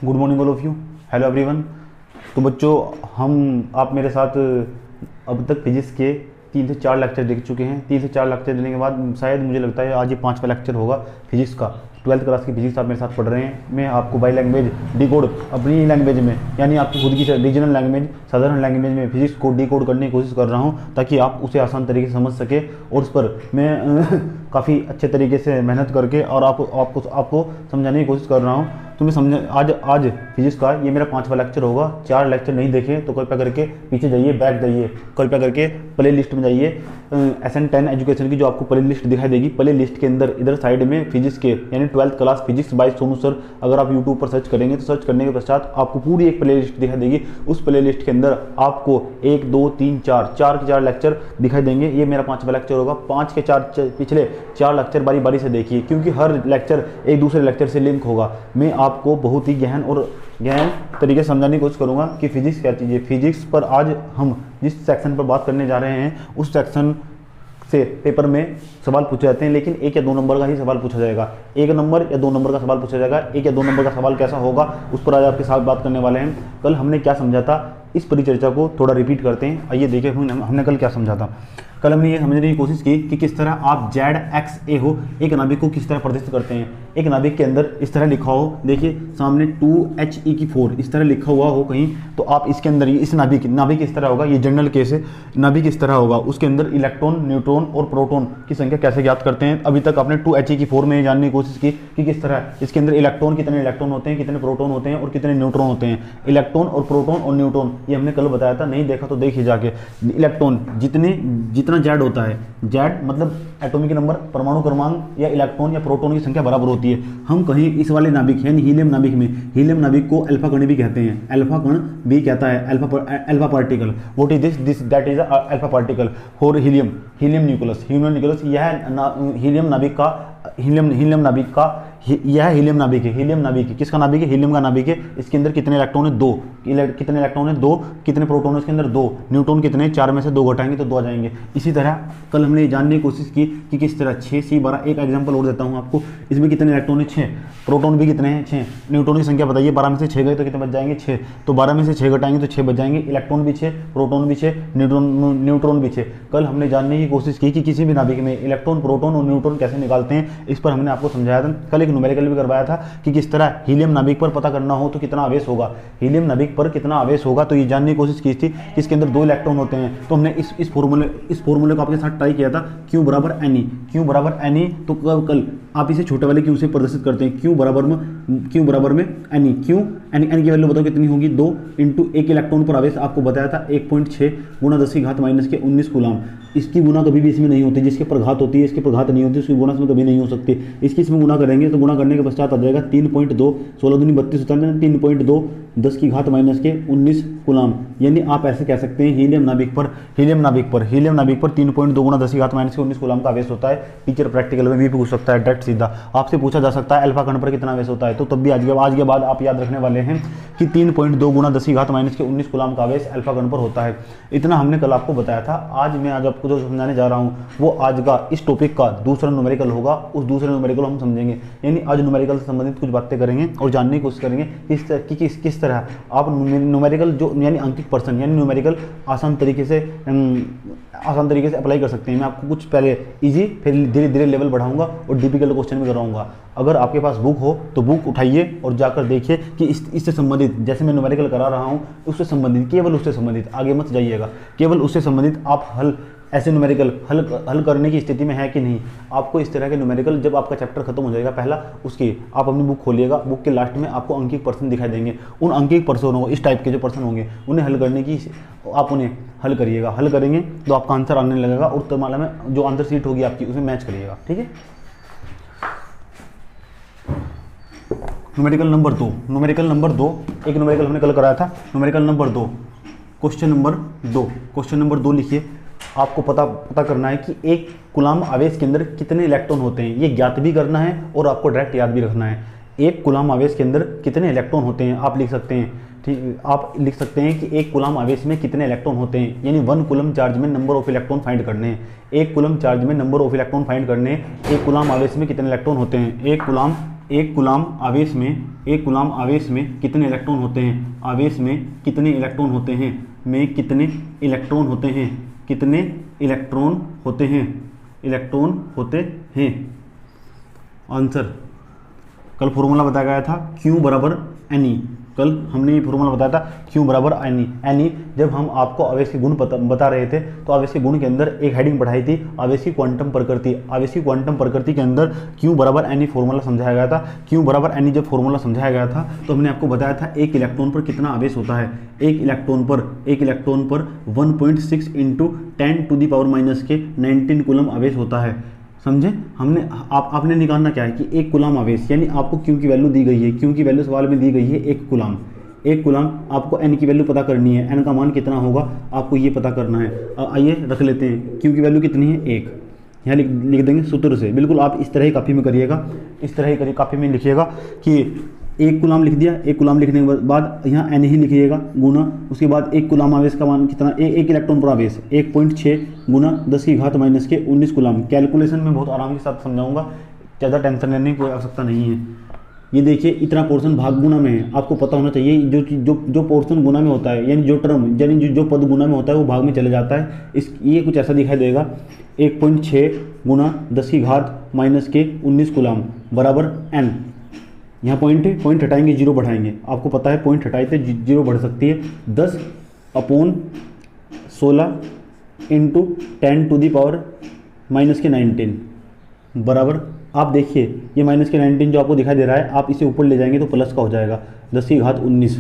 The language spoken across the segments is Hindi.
Good morning all of you. Hello everyone. तो बच्चों, आप मेरे साथ अब तक फिजिक्स के 3 से 4 लेक्चर देख चुके हैं। 3 से 4 लेक्चर देने के बाद शायद मुझे लगता है आज ये 5वां लेक्चर होगा फिजिक्स का। 12th क्लास की फिजिक्स आप मेरे साथ पढ़ रहे हैं। मैं आपको बाई लैंग्वेज डिकोड अपनी लैंग्वेज में, यानी आपकी खुद की रीजनल लैंग्वेज, साधारण लैंग्वेज में फिजिक्स को डिकोड करने की कोशिश कर रहा हूँ ताकि आप उसे आसान तरीके से समझ सके। और उस पर मैं काफ़ी अच्छे तरीके से मेहनत करके और आपको समझाने की कोशिश कर रहा हूँ। तो मैं समझ आज फिजिक्स का ये मेरा 5वां लेक्चर होगा। 4 लेक्चर नहीं देखे तो कृपया करके पीछे जाइए, बैक जाइए, कृपया करके प्ले लिस्ट में जाइए। SN10 एजुकेशन की जो आपको प्ले लिस्ट दिखाई देगी, प्ले लिस्ट के अंदर इधर साइड में फिजिक्स के यानी 12th class physics bye Sonu sir, अगर आप यूट्यूब पर सर्च करेंगे तो सर्च करने के पश्चात आपको पूरी एक प्ले लिस्ट दिखाई देगी। उस प्ले लिस्ट के अंदर आपको 1 2 3 4 के 4 लेक्चर दिखाई देंगे। ये मेरा 5वां लेक्चर होगा। 5 के 4 पिछले 4 लेक्चर बारी बारी से देखिए, क्योंकि हर लेक्चर एक दूसरे लेक्चर से लिंक होगा। मैं आपको बहुत ही गहन तरीके से समझाने की कोशिश करूंगा कि फिजिक्स क्या चीज़ है। फिजिक्स पर आज हम जिस सेक्शन पर बात करने जा रहे हैं उस सेक्शन से पेपर में सवाल पूछे जाते हैं, लेकिन 1 या 2 नंबर का ही सवाल पूछा जाएगा। 1 नंबर या 2 नंबर का सवाल पूछा जाएगा। 1 या 2 नंबर का सवाल कैसा होगा उस पर आज आपके साथ बात करने वाले हैं। कल हमने क्या समझा था, इस परिचर्चा को थोड़ा रिपीट करते हैं। आइए देखिए हमने कल क्या समझा था। कल हमने ये समझने की कोशिश की कि किस तरह आप ZXA हो एक नाभिक को किस तरह प्रदर्शित करते हैं। एक नाभिक के अंदर इस तरह लिखा हो, देखिए सामने 2He4 इस तरह लिखा हुआ हो कहीं, तो आप इसके अंदर इस नाभिक इस तरह होगा। ये जनरल केस है। नाभिक इस तरह होगा, उसके अंदर इलेक्ट्रॉन, न्यूट्रॉन और प्रोटॉन की संख्या कैसे ज्ञात करते हैं। अभी तक आपने 2He4 में जानने की कोशिश की कि किस तरह इसके अंदर कितने इलेक्ट्रॉन होते हैं, कितने प्रोटॉन होते हैं और कितने न्यूट्रॉन होते हैं। इलेक्ट्रॉन और प्रोटॉन और न्यूट्रॉन ये हमने कल बताया था, नहीं देखा तो देखिए जाके। इलेक्ट्रॉन जितना Z होता है, Z मतलब एटॉमिक नंबर, परमाणु क्रमांक, या इलेक्ट्रॉन या प्रोटॉन की संख्या बराबर होती है। हम कहीं इस वाले नाभिक यानी हीलियम नाभिक में, हीलियम नाभिक को अल्फा कण भी कहते हैं। अल्फा कण भी कहता है, alpha particle. What is this that is alpha particle for helium nucleus. यह हीलियम नाभिक है। हीलियम नाभिक है। किसका नाभिक है? हीलियम का नाभिक है। इसके अंदर कितने इलेक्ट्रॉन है? 2। कितने इलेक्ट्रॉन है? 2। कितने प्रोटॉन है इसके अंदर? 2। न्यूट्रॉन कितने? 4 में से 2 घटाएंगे तो 2 आ जाएंगे। इसी तरह कल हमने ये जानने की कोशिश की कि किस तरह 6C12। एक एग्जांपल और देता हूं आपको। इसमें कितने इलेक्ट्रॉन है? 6। प्रोटॉन भी कितने हैं? 6। न्यूट्रॉन की संख्या बताइए। 12 में से 6 गए तो कितने बच जाएंगे? 6। तो 12 में से 6 घटाएंगे तो 6 बच जाएंगे। इलेक्ट्रॉन भी 6, प्रोटॉन भी 6, न्यूट्रॉन भी 6। कल हमने जानने की कोशिश की कि किसी भी नाभिक में इलेक्ट्रॉन, प्रोटॉन और न्यूट्रॉन कैसे निकालते हैं। इस पर हमने आपको समझाया था। कल एक न्यूमेरिकल भी करवाया था कि किस तरह हीलियम नाभिक पर पता करना हो तो कितना आवेश होगा। हीलियम नाभिक पर कितना आवेश होगा, तो ये जानने की कोशिश की थी कि इसके अंदर 2 इलेक्ट्रॉन होते हैं। तो हमने इस फॉर्मूले को आपके साथ ट्राई किया था, Q बराबर Ne। तो कल आप इसे छोटे वाले Q से प्रदर्शित करते हैं। Q बराबर में Ne। N की वैल्यू बताओ कितनी होगी? 2 इंटू 1 इलेक्ट्रॉन पर आवेश आपको बताया था 1.6 गुणा 10⁻⁻19 कूलाम। इसकी गुना कभी भी इसमें नहीं होती। जिसके पर घात होती है इसके पर घात नहीं होती, उसकी गुणा इसमें कभी नहीं हो सकती। इसकी इसमें गुणा करेंगे तो गुणा करने के पश्चात आ जाएगा 3.2, 16 दूनी 32 होता है, 3.2 10⁻⁻19 कूलाम। यानी आप ऐसे कह सकते हैं हीलियम नाभिक पर 3.2 गुणा 10⁻⁻19 कूलाम का आवेश होता है। टीचर प्रैक्टिकल में भी पूछ सकता है, डायरेक्ट सीधा आपसे पूछा जा सकता है अल्फा कण पर कितना आवेश होता है। तो तब भी आज के बाद आप याद रखने वाले हैं कि 3.2 गुणा 10⁻⁻19 कूलाम का आवेश अल्फा कण पर होता है। इतना हमने कल आपको बताया था। आज आपको जो समझाने जा रहा हूँ वो आज का इस टॉपिक का दूसरा न्यूमेरिकल होगा। उस दूसरे न्यूमेरिकल हम समझेंगे, यानी आज न्यूमेरिकल से संबंधित कुछ बातें करेंगे और जानने की कोशिश करेंगे किस तरह आप न्यूमेरिकल जो यानी अंकित पर्सन यानी न्यूमेरिकल आसान तरीके से अप्लाई कर सकते हैं। मैं आपको कुछ पहले इजी फिर धीरे धीरे लेवल बढ़ाऊंगा और डिफिकल्ट क्वेश्चन भी कराऊंगा। अगर आपके पास बुक हो तो बुक उठाइए और जाकर देखिए कि इससे संबंधित, जैसे मैं न्यूमेरिकल करा रहा हूँ उससे संबंधित, केवल उससे संबंधित, आगे मत जाइएगा, केवल उससे संबंधित आप ऐसे न्यूमेरिकल हल करने की स्थिति में है कि नहीं। आपको इस तरह के न्यूमेरिकल जब आपका चैप्टर खत्म हो जाएगा पहला, उसकी आप अपनी बुक खोलिएगा, बुक के लास्ट में आपको अंकित पर्सन दिखाई देंगे। उन अंकित पर्सनों को, इस टाइप के जो पर्सन होंगे उन्हें हल करने की आप उन्हें हल करिएगा। हल करेंगे तो आपका आंसर आने लगेगा और तमाला में जो आंसर सीट होगी आपकी उसमें मैच करिएगा। ठीक है। न्यूमेरिकल नंबर 2 एक न्यूमेरिकल हमने कल कराया था। न्यूमेरिकल नंबर 2, क्वेश्चन नंबर 2 लिखिए। आपको पता करना है कि 1 कूलाम आवेश के अंदर कितने इलेक्ट्रॉन होते हैं। ये ज्ञात भी करना है और आपको डायरेक्ट याद भी रखना है। 1 कूलाम आवेश के अंदर कितने इलेक्ट्रॉन होते हैं आप लिख सकते हैं। ठीक, आप लिख सकते हैं कि 1 कूलाम आवेश में कितने इलेक्ट्रॉन होते हैं, यानी 1 कूलम चार्ज में नंबर ऑफ इलेक्ट्रॉन फाइंड करने हैं। 1 कूलम चार्ज में नंबर ऑफ इलेक्ट्रॉन फाइंड करने हैं। 1 कूलाम आवेश में कितने इलेक्ट्रॉन होते हैं। 1 कूलाम एक कूलाम आवेश में कितने इलेक्ट्रॉन होते हैं, आवेश में कितने इलेक्ट्रॉन होते हैं, में कितने इलेक्ट्रॉन होते हैं, कितने इलेक्ट्रॉन होते हैं, इलेक्ट्रॉन होते हैं। आंसर कल फॉर्मूला बताया गया था Q बराबर NE, कल हमने ये फॉर्मूला बताया था Q बराबर NE। जब हम आपको आवेश के गुण बता रहे थे तो आवेश के गुण के अंदर एक हेडिंग पढ़ाई थी आवेश की क्वांटम प्रकृति। आवेश की क्वांटम प्रकृति के अंदर Q बराबर NE फॉर्मूला समझाया गया था। Q बराबर NE जब फॉर्मूला समझाया गया था तो हमने आपको बताया था एक इलेक्ट्रॉन पर कितना आवेश होता है। एक इलेक्ट्रॉन पर 1.6 इंटू 10⁻⁻19 कूलम आवेश होता है। समझे? आपने निकालना क्या है कि एक कूलम आवेश, यानी आपको Q की वैल्यू दी गई है, Q की वैल्यू सवाल में दी गई है एक कूलम। आपको N की वैल्यू पता करनी है, N का मान कितना होगा आपको ये पता करना है। आइए रख लेते हैं Q की वैल्यू कितनी है 1, यहाँ लिख देंगे सूत्र से। बिल्कुल आप इस तरह ही कापी में करिएगा, इस तरह ही कापी में लिखिएगा कि एक कूलम लिख दिया। एक कूलम लिखने के बाद यहाँ N ही लिखिएगा गुना, उसके बाद एक कूलम आवेश का मान कितना, एक इलेक्ट्रॉन पर आवेश 1.6 गुना 10⁻⁻19 कूलम। कैलकुलेशन में बहुत आराम के साथ समझाऊंगा, ज़्यादा टेंशन लेने की कोई आवश्यकता नहीं है। ये देखिए इतना पोर्शन भाग गुना में है, आपको पता होना चाहिए जो पोर्शन गुना में होता है, यानी जो टर्म यानी जो पद गुना में होता है वो भाग में चले जाता है। ये कुछ ऐसा दिखाई देगा 1.6 गुना 10⁻⁻19 कूलम बराबर N। यहाँ पॉइंट है, पॉइंट हटाएंगे जीरो बढ़ाएंगे, आपको पता है पॉइंट हटाए जीरो बढ़ सकती है। 10/16 इंटू 10⁻⁻19 बराबर, आप देखिए ये -19 जो आपको दिखाई दे रहा है, आप इसे ऊपर ले जाएंगे तो प्लस का हो जाएगा 10⁻19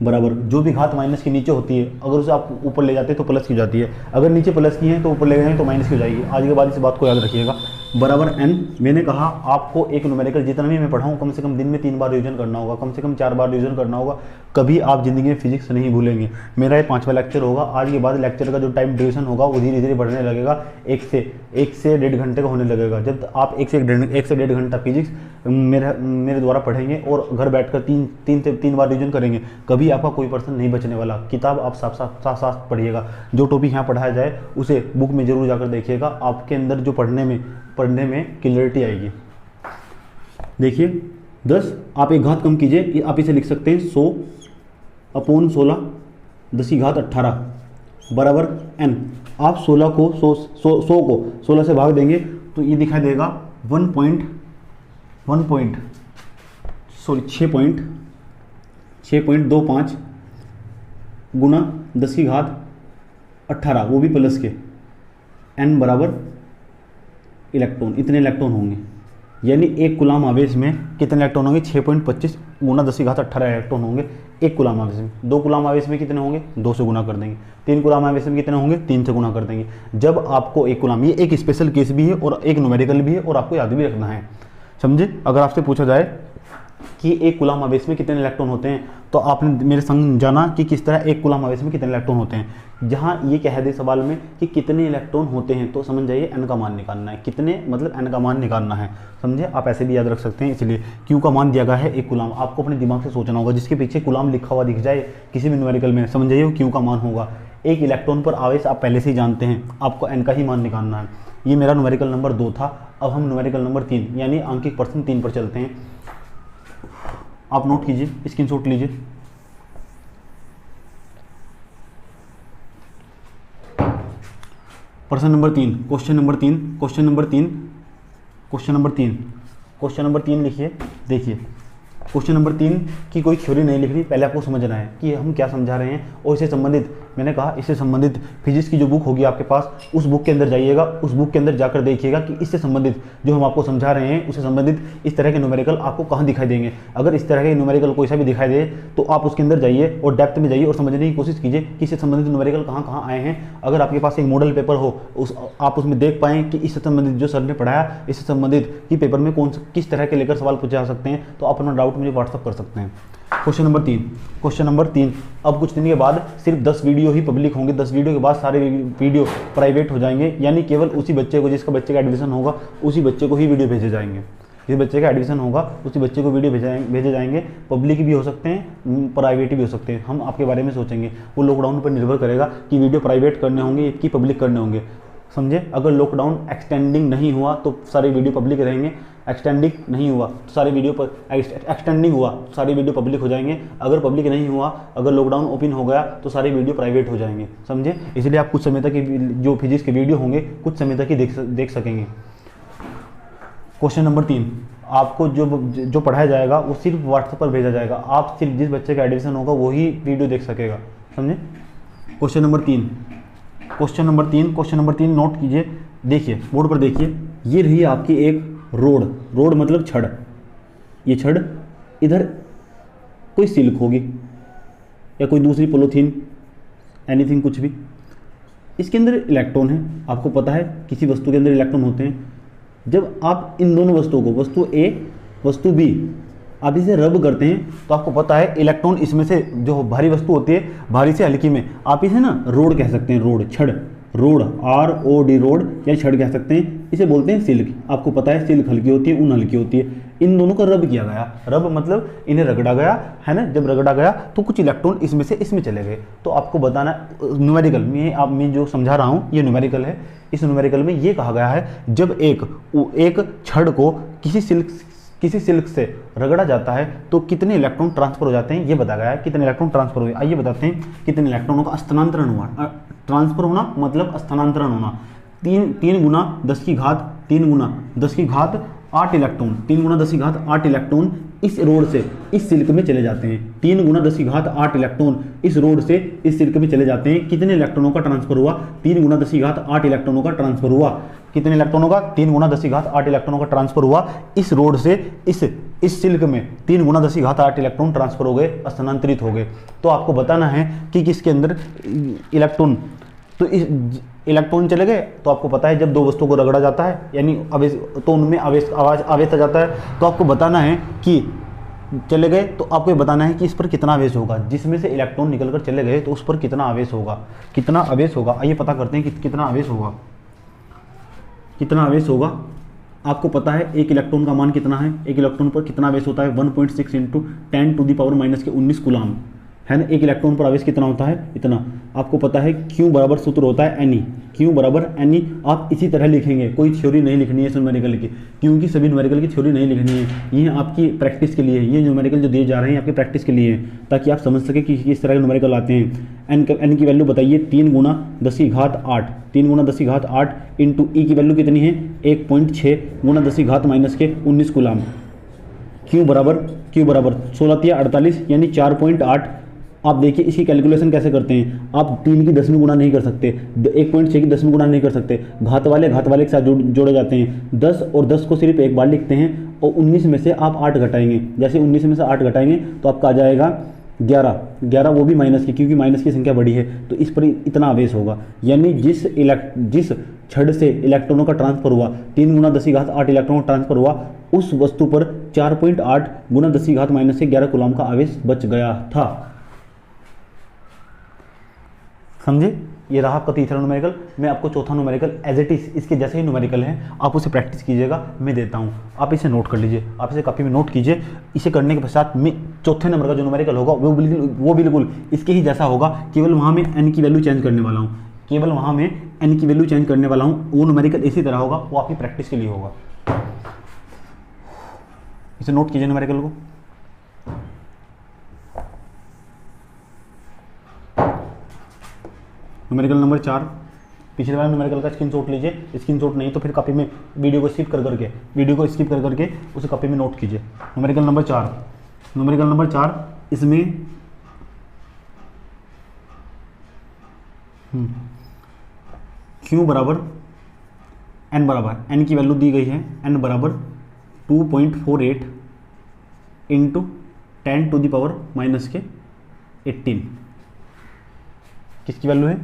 बराबर। जो भी घात माइनस के नीचे होती है अगर उसे आप ऊपर ले जाते हैं तो प्लस की हो जाती है, अगर नीचे प्लस की है तो ऊपर ले जाएंगे तो माइनस की हो जाएगी। आज के बाद इस बात को याद रखिएगा, बराबर N। मैंने कहा आपको एक न्यूमेरिकल जितना भी मैं पढ़ाऊँ कम से कम दिन में 3 बार रिवीजन करना होगा, कम से कम 4 बार रिवीजन करना होगा, कभी आप जिंदगी में फिजिक्स नहीं भूलेंगे। मेरा ये 5वां लेक्चर होगा, आज के बाद लेक्चर का जो टाइम ड्यूरेशन होगा वो धीरे धीरे बढ़ने लगेगा, 1 से 1.5 घंटे का होने लगेगा। जब आप 1 से 1.5 घंटा फिजिक्स मेरे द्वारा पढ़ेंगे और घर बैठकर 3 बार रिवीजन करेंगे, कभी आपका कोई पर्सन नहीं बचने वाला। किताब आप साफ पढ़िएगा, जो टॉपिक यहाँ पढ़ाया जाए उसे बुक में जरूर जाकर देखिएगा, आपके अंदर जो पढ़ने में क्लियरिटी आएगी। देखिए 10, आप एक घात कम कीजिए, आप इसे लिख सकते हैं 100/16 10⁻18 बराबर N। आप 16 को 100 को 16 से भाग देंगे तो ये दिखाई देगा 6.25 गुना 10⁻18, वो भी प्लस के। N बराबर इलेक्ट्रॉन, इतने इलेक्ट्रॉन होंगे, यानी एक कूलम आवेश में कितने इलेक्ट्रॉन होंगे, 6.25 गुना 10⁻18 इलेक्ट्रॉन होंगे एक कूलम आवेश में। 2 कूलम आवेश में कितने होंगे, 2 से गुना कर देंगे। 3 कूलम आवेश में कितने होंगे, 3 से गुना कर देंगे। जब आपको एक कूलम, ये एक स्पेशल केस भी है और एक न्यूमेरिकल भी है और आपको याद भी रखना है, समझे। अगर आपसे पूछा जाए कि एक कूलम आवेश में कितने इलेक्ट्रॉन होते हैं तो आपने मेरे संग जाना कि किस तरह एक कूलम आवेश में कितने इलेक्ट्रॉन होते हैं। जहाँ ये कह दे सवाल में कि कितने इलेक्ट्रॉन होते हैं तो समझ जाइए N का मान निकालना है, कितने मतलब N का मान निकालना है, समझे। आप ऐसे भी याद रख सकते हैं, इसलिए Q का मान दिया गया है एक कूलम, आपको अपने दिमाग से सोचना होगा, जिसके पीछे कूलम लिखा हुआ दिख जाए किसी भी न्यूमेरिकल में, समझ जाइए Q का मान होगा। एक इलेक्ट्रॉन पर आवेश आप पहले से ही जानते हैं, आपको N का ही मान निकालना है। ये मेरा न्यूमेरिकल नंबर 2 था, अब हम न्यूमेरिकल नंबर 3 यानी आंकिक प्रश्न 3 पर चलते हैं। आप नोट कीजिए, स्क्रीनशॉट लीजिए। प्रश्न नंबर 3, क्वेश्चन नंबर 3 लिखिए। देखिए क्वेश्चन नंबर 3 की कोई थ्योरी नहीं लिखनी, पहले आपको समझना है कि हम क्या समझा रहे हैं और इससे संबंधित, मैंने कहा इससे संबंधित फिजिक्स की जो बुक होगी आपके पास, उस बुक के अंदर जाइएगा, उस बुक के अंदर जाकर देखिएगा कि इससे संबंधित जो हम आपको समझा रहे हैं उससे संबंधित इस तरह के न्यूमेरिकल आपको कहाँ दिखाई देंगे। अगर इस तरह के न्यूमेरिकल कोई सा भी दिखाई दे तो आप उसके अंदर जाइए और डेप्थ में जाइए और समझने की कोशिश कीजिए कि इससे संबंधित न्यूमेरिकल कहाँ कहाँ आए हैं। अगर आपके पास एक मॉडल पेपर हो, आप उसमें देख पाएँ कि इससे संबंधित जो सर ने पढ़ाया, इससे संबंधित कि पेपर में किस तरह के लेकर सवाल पूछे जा सकते हैं, तो आप अपना डाउट मुझे व्हाट्सअप कर सकते हैं। क्वेश्चन नंबर 3, अब कुछ दिन के बाद सिर्फ 10 वीडियो ही पब्लिक होंगे, 10 वीडियो के बाद सारे वीडियो प्राइवेट हो जाएंगे, यानी केवल उसी बच्चे को, जिसका बच्चे का एडमिशन होगा उसी बच्चे को ही वीडियो भेजे जाएंगे। जिस बच्चे का एडमिशन होगा उसी बच्चे को वीडियो भेजे जाएंगे। पब्लिक भी हो सकते हैं, प्राइवेट भी हो सकते हैं, हम आपके बारे में सोचेंगे। वो लॉकडाउन पर निर्भर करेगा कि वीडियो प्राइवेट करने होंगे कि पब्लिक करने होंगे। समझे। अगर लॉकडाउन एक्सटेंडिंग नहीं हुआ तो सारे वीडियो पब्लिक रहेंगे, एक्सटेंडिंग नहीं हुआ तो सारे वीडियो पर एक्सटेंडिंग हुआ तो सारे वीडियो पब्लिक हो जाएंगे, अगर पब्लिक नहीं हुआ, अगर लॉकडाउन ओपन हो गया तो सारे वीडियो प्राइवेट हो जाएंगे, समझे। इसलिए आप कुछ समय तक जो फिजिक्स के वीडियो होंगे कुछ समय तक ही देख सकेंगे। क्वेश्चन नंबर 3, आपको जो पढ़ाया जाएगा वो सिर्फ व्हाट्सएप पर भेजा जाएगा, आप सिर्फ जिस बच्चे का एडमिशन होगा वही वीडियो देख सकेगा, समझे। क्वेश्चन नंबर 3 नोट कीजिए, देखिए बोर्ड पर देखिए, ये रही आपकी एक रोड मतलब छड़, ये छड़, इधर कोई सिल्क होगी या कोई दूसरी पॉलीथीन, एनीथिंग, कुछ भी, इसके अंदर इलेक्ट्रॉन है। आपको पता है किसी वस्तु के अंदर इलेक्ट्रॉन होते हैं। जब आप इन दोनों वस्तुओं को, वस्तु ए वस्तु बी, आप इसे रब करते हैं तो आपको पता है इलेक्ट्रॉन इसमें से, जो भारी वस्तु होती है भारी से हल्की में, आप इसे ना रोड कह सकते हैं, रोड, छड़, रोड, ROD रोड या छड़ कह सकते हैं। इसे बोलते हैं सिल्क। आपको पता है सिल्क हल्की होती है, ऊन हल्की होती है। इन दोनों को रब किया गया, रब मतलब इन्हें रगड़ा गया है ना। जब रगड़ा गया तो कुछ इलेक्ट्रॉन इसमें से इसमें चले गए। तो आपको बताना न्यूमेरिकल में, आप मैं जो समझा रहा हूँ ये न्यूमेरिकल है। इस न्यूमेरिकल में ये कहा गया है जब एक छड़ को किसी सिल्क से रगड़ा जाता है तो कितने इलेक्ट्रॉन ट्रांसफर हो जाते हैं, ये बताया गया है। कितने इलेक्ट्रॉन ट्रांसफर हुए, आइए बताते हैं कितने इलेक्ट्रॉनों का स्थानांतरण हुआ। ट्रांसफर होना मतलब स्थानांतरण होना। 3 गुना 10 की घात 8 इलेक्ट्रॉन, 3 गुना 10 की घात 8 इलेक्ट्रॉन इस रोड से इस सिल्क में चले जाते हैं। 3 गुना 10 की घात 8 इलेक्ट्रॉन इस रोड से इस सिल्क में चले जाते हैं। कितने इलेक्ट्रॉनों का ट्रांसफर हुआ, 3 गुना 10 की घात 8 इलेक्ट्रॉनों का ट्रांसफर हुआ। कितने इलेक्ट्रॉनों का, 3 गुना 10 की घात 8 इलेक्ट्रॉनों का ट्रांसफर हुआ इस रोड से इस सिल्क में। 3 गुना 10 की घात 8 इलेक्ट्रॉन ट्रांसफर हो गए, स्थानांतरित हो गए। तो आपको बताना है कि किसके अंदर इलेक्ट्रॉन, तो इस इलेक्ट्रॉन चले गए तो आपको पता है जब दो वस्तुओं को रगड़ा जाता है यानी आवेश, तो उनमें आवेश आ जाता है। तो आपको बताना है कि चले गए तो आपको बताना है कि इस पर कितना आवेश होगा। जिसमें से इलेक्ट्रॉन निकलकर चले गए तो उस पर कितना आवेश होगा, कितना आवेश होगा। आइए पता करते हैं कि कितना आवेश होगा, कितना आवेश होगा। आपको पता है एक इलेक्ट्रॉन का मान कितना है, एक इलेक्ट्रॉन पर कितना आवेश होता है, 1.6 × 10⁻⁻19 कूलाम है ना। एक इलेक्ट्रॉन पर आवेश कितना होता है, इतना। आपको पता है Q बराबर सूत्र होता है Ne, Q बराबर Ne। आप इसी तरह लिखेंगे, कोई थ्योरी नहीं लिखनी है इस न्यूमेरिकल की, क्योंकि सभी न्यूमेरिकल की थ्योरी नहीं लिखनी है। ये आपकी प्रैक्टिस के लिए है, ये न्यूमेरिकल जो दिए जा रहे हैं आपकी प्रैक्टिस के लिए है, ताकि आप समझ सकें कि किस तरह के न्यूमेरिकल आते हैं। N की वैल्यू बताइए, 3 गुना 10 की घात 8, 3 गुना 10 की घात 8 इंटू E की वैल्यू कितनी है, 1.6 गुना 10 की घात -19 कूलाम। Q बराबर 16 × 48 यानी 4.8। आप देखिए इसकी कैलकुलेशन कैसे करते हैं, आप 3 की 10वीं गुणा नहीं कर सकते, 1.6 की 10वीं गुणा नहीं कर सकते, घात वाले के साथ जोड़े जाते हैं। 10 और 10 को सिर्फ एक बार लिखते हैं और 19 में से आप 8 घटाएंगे। जैसे 19 में से 8 घटाएंगे तो आपका आ जाएगा 11, वो भी माइनस की, क्योंकि माइनस की संख्या बड़ी है तो इस पर इतना आवेश होगा। यानी जिस छड़ से इलेक्ट्रॉनों का ट्रांसफर हुआ, 3 गुना 10 की घात 8 इलेक्ट्रॉन ट्रांसफर हुआ, उस वस्तु पर 4.8 गुना 10 की घात -11 कूलाम का आवेश बच गया था। समझे। ये रहा आपका तीसरा न्यूमेरिकल। मैं आपको चौथा न्यूमेरिकल एज इट इज इसके जैसे ही न्यूमेरिकल है, आप उसे प्रैक्टिस कीजिएगा, मैं देता हूँ, आप इसे नोट कर लीजिए, आप इसे कॉपी में नोट कीजिए। इसे करने के पश्चात मैं चौथे नंबर का जो न्यूमेरिकल होगा वो बिल्कुल इसके ही जैसा होगा, केवल वहाँ में n की वैल्यू चेंज करने वाला हूँ, केवल वहाँ में n की वैल्यू चेंज करने वाला हूँ। वो न्यूमेरिकल इसी तरह होगा, वो आपकी प्रैक्टिस के लिए होगा। इसे नोट कीजिए न्यूमेरिकल को। न्यूमेरिकल नंबर 4, पिछले वाले न्यूमेरिकल का स्क्रीनशॉट लीजिए, स्क्रीनशॉट नहीं तो फिर कॉपी में वीडियो को स्किप कर करके उसे कॉपी में नोट कीजिए। न्यूमेरिकल नंबर 4, इसमें Q बराबर n की वैल्यू दी गई है, n बराबर 2.48 इंटू 10⁻⁻18। किसकी वैल्यू है,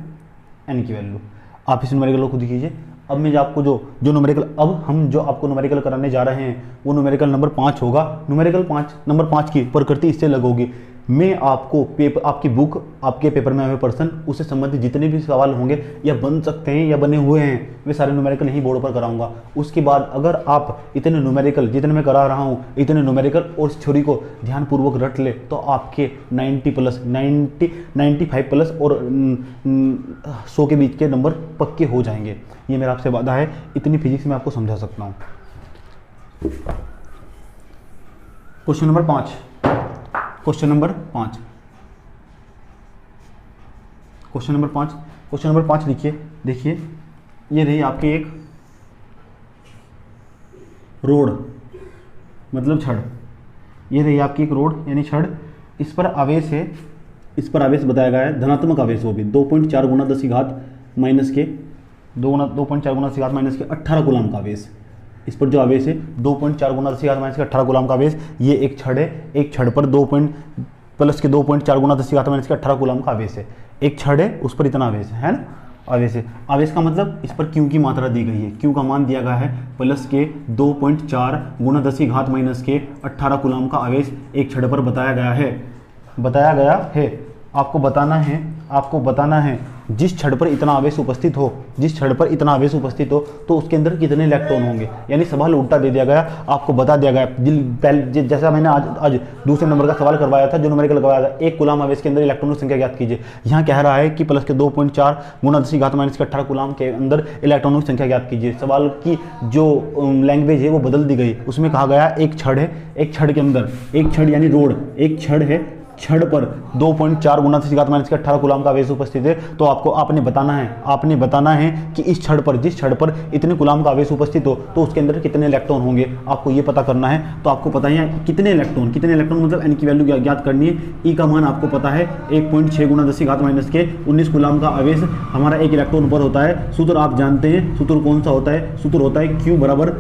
n की वैल्यू। आप इस न्यूमेरिकल को खुद कीजिए। अब मैं आपको जो न्यूमेरिकल, अब हम जो आपको न्यूमेरिकल कराने जा रहे हैं वो न्यूमेरिकल नंबर 5 होगा। न्यूमेरिकल 5 नंबर 5 की प्रकृति इससे अलग होगी। मैं आपको पेपर, आपकी बुक, आपके पेपर में आए प्रश्न, उससे संबंधित जितने भी सवाल होंगे या बन सकते हैं या बने हुए हैं, वे सारे न्यूमेरिकल यहीं बोर्ड पर कराऊंगा। उसके बाद अगर आप इतने न्यूमेरिकल जितने मैं करा रहा हूँ, इतने न्यूमेरिकल और इस थ्योरी को ध्यानपूर्वक रट ले तो आपके 90 प्लस 95 प्लस और 100 के बीच के नंबर पक्के हो जाएंगे। ये मेरा आपसे वादा है, इतनी फिजिक्स में आपको समझा सकता हूँ। Question number 5, question number 5, question number 5, question number 5 लिखिए। देखिए ये रही आपकी एक रोड, मतलब छड़। ये रही आपकी एक रोड यानी छड़, इस पर आवेश है, इस पर आवेश बताया गया है, धनात्मक आवेश, वो भी 2.4 गुना 10 की घात माइनस के 2.4 गुना 10 की घात माइनस के 18 कूलम का आवेश। इस पर जो आवेश है 2.4 गुना 10 की घात माइनस के 18 कूलम का आवेश। ये एक छड़ है, एक छड़ पर 2.4 गुना 10 की घात माइनस के 18 कूलम का आवेश है। एक छड़ है, उस पर इतना आवेश है ना, आवेश है। आवेश का मतलब इस पर क्यू की मात्रा दी गई है, क्यू का मान दिया गया है प्लस के 2.4 गुना 10 की घात माइनस के 18 कूलम का आवेश एक छड़ पर बताया गया है। आपको बताना है जिस छड़ पर इतना आवेश उपस्थित हो, तो उसके अंदर कितने इलेक्ट्रॉन होंगे। यानी सवाल उल्टा दे दिया गया, आपको बता दिया गया। जैसा मैंने आज दूसरे नंबर का सवाल करवाया था, जो न्यूमेरिकल करवाया था, एक कूलम आवेश के अंदर इलेक्ट्रॉनों की संख्या ज्ञात कीजिए। यहाँ कह रहा है कि प्लस के 2.4 गुना 10 की घात माइनस के 18 कूलम के अंदर इलेक्ट्रॉनों की संख्या ज्ञात कीजिए। सवाल की जो लैंग्वेज है वो बदल दी गई, उसमें कहा गया एक छड़ है, एक छड़ के अंदर, एक छड़ यानी रोड, एक छड़ है, छड़ पर 2.4 गुना 10 की घात माइनस के 18 कूलम का आवेश उपस्थित है। तो आपने बताना है कि इस छड़ पर, जिस छड़ पर इतने कूलम का आवेश उपस्थित हो, तो उसके अंदर कितने इलेक्ट्रॉन होंगे, आपको ये पता करना है। तो आपको पता है कितने इलेक्ट्रॉन मतलब n की वैल्यू ज्ञात करनी है। ई का मान आपको पता है 1.6 गुना 10 की घात माइनस के 19 कूलम का आवेश हमारा एक इलेक्ट्रॉन पर होता है। सूत्र आप जानते हैं, सूत्र कौन सा होता है, सूत्र होता है Q बराबर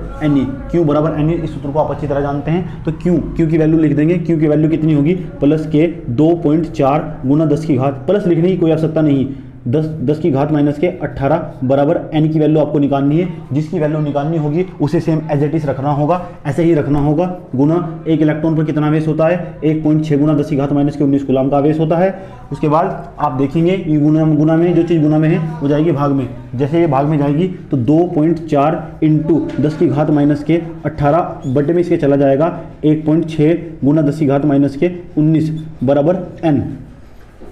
Ne। इस सूत्र को आप अच्छी तरह जानते हैं। तो Q की वैल्यू लिख देंगे। Q की वैल्यू कितनी होगी, प्लस के 2.4 गुना 10 की घात, प्लस लिखने की कोई आवश्यकता नहीं, 10 की घात माइनस के 18 बराबर n की वैल्यू आपको निकालनी है। जिसकी वैल्यू निकालनी होगी उसे सेम एज इट इज रखना होगा, ऐसे ही रखना होगा। गुना एक इलेक्ट्रॉन पर कितना आवेश होता है, 1.6 गुना 10 की घात माइनस के 19 कूलम का आवेश होता है। उसके बाद आप देखेंगे ये गुना में, जो चीज़ गुना में है वो जाएगी भाग में। जैसे ये भाग में जाएगी तो 2.4 इंटू 10 की घात माइनस के 18 बटे में इसके चला जाएगा 1.6 गुना 10 की घात माइनस के 19 बराबर n।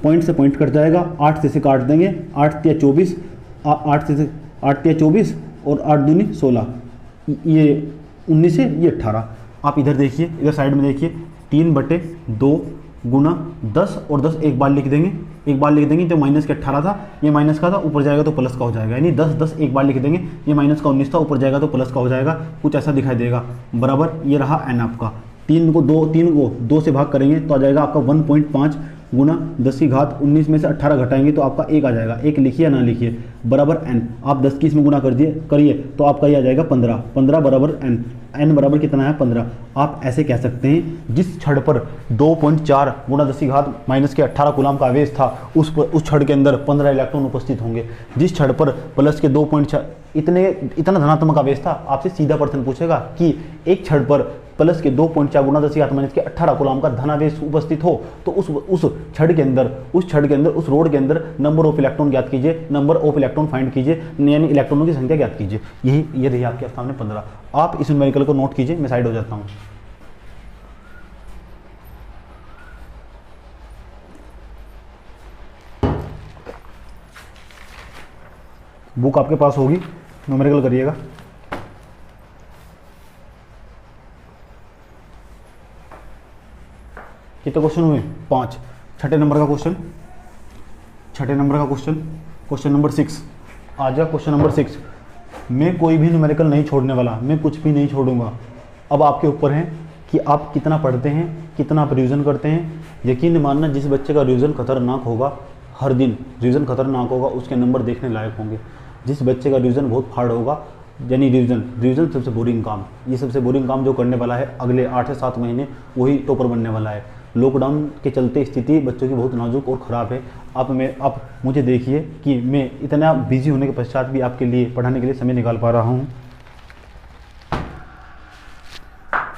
पॉइंट से पॉइंट कट जाएगा, 8 से काट देंगे, 8 तिया 24, 8 तिया 24 और 8 दूनी 16, ये 19 है, ये 18। आप इधर देखिए, इधर साइड में देखिए, 3/2 गुना 10 और 10 एक बार लिख देंगे। जो माइनस के 18 था ये माइनस का था, ऊपर जाएगा तो प्लस का हो जाएगा। यानी 10 एक बार लिख देंगे, ये माइनस का 19 था, ऊपर जाएगा तो प्लस का हो जाएगा, कुछ ऐसा दिखाई देगा। बराबर ये रहा n आपका। 3 को 2 से भाग करेंगे तो आ जाएगा आपका 1.5 गुना 10 की घात 19 में से 18 घटाएंगे तो आपका 1 आ जाएगा। 1 लिखिए या ना लिखिए, बराबर n। आप 10 की इसमें गुना करिए तो आपका ये आ जाएगा 15 बराबर n बराबर कितना है 15। आप ऐसे कह सकते हैं जिस छड़ पर 2.4 गुना 10 की घात माइनस के 18 कूलम का आवेश था, उस छड़ के अंदर 15 इलेक्ट्रॉन उपस्थित होंगे। जिस छड़ पर प्लस के 2.4 इतना धनात्मक आवेश था, आपसे सीधा प्रश्न पूछेगा कि एक छड़ पर प्लस के 2.4 गुना 10 की घात माइनस के 18 कूलम का धनावेश उपस्थित हो, तो उस छड़ के अंदर, उस रोड के अंदर नंबर ऑफ इलेक्ट्रॉन ज्ञात कीजिए, नंबर ऑफ इलेक्ट्रॉन फाइंड कीजिए, यानी इलेक्ट्रॉनों की संख्या ज्ञात कीजिए। ये रही आपके सामने 15। आप इस न्यूमेरिकल को नोट कीजिए, मैं साइड हो जाता हूँ। बुक आपके पास होगी, न्यूमेरिकल करिएगा। कितने क्वेश्चन हुए, 5। छठे नंबर का क्वेश्चन, क्वेश्चन नंबर 6। आ जा क्वेश्चन नंबर 6। मैं कोई भी न्यूमेरिकल नहीं छोड़ने वाला, मैं कुछ भी नहीं छोड़ूंगा। अब आपके ऊपर है कि आप कितना पढ़ते हैं, कितना आप रिविज़न करते हैं। यकीन मानना, जिस बच्चे का रिविज़न खतरनाक होगा, हर दिन रिविज़न खतरनाक होगा, उसके नंबर देखने लायक होंगे। जिस बच्चे का रिविज़न बहुत हार्ड होगा, यानी रिविज़न सबसे बोरिंग काम, ये सबसे बोरिंग काम जो करने वाला है अगले 8 से 7 महीने, वही टॉपर बनने वाला है। लॉकडाउन के चलते स्थिति बच्चों की बहुत नाजुक और ख़राब है। आप मुझे देखिए कि मैं इतना बिजी होने के पश्चात भी आपके लिए पढ़ाने के लिए समय निकाल पा रहा हूँ।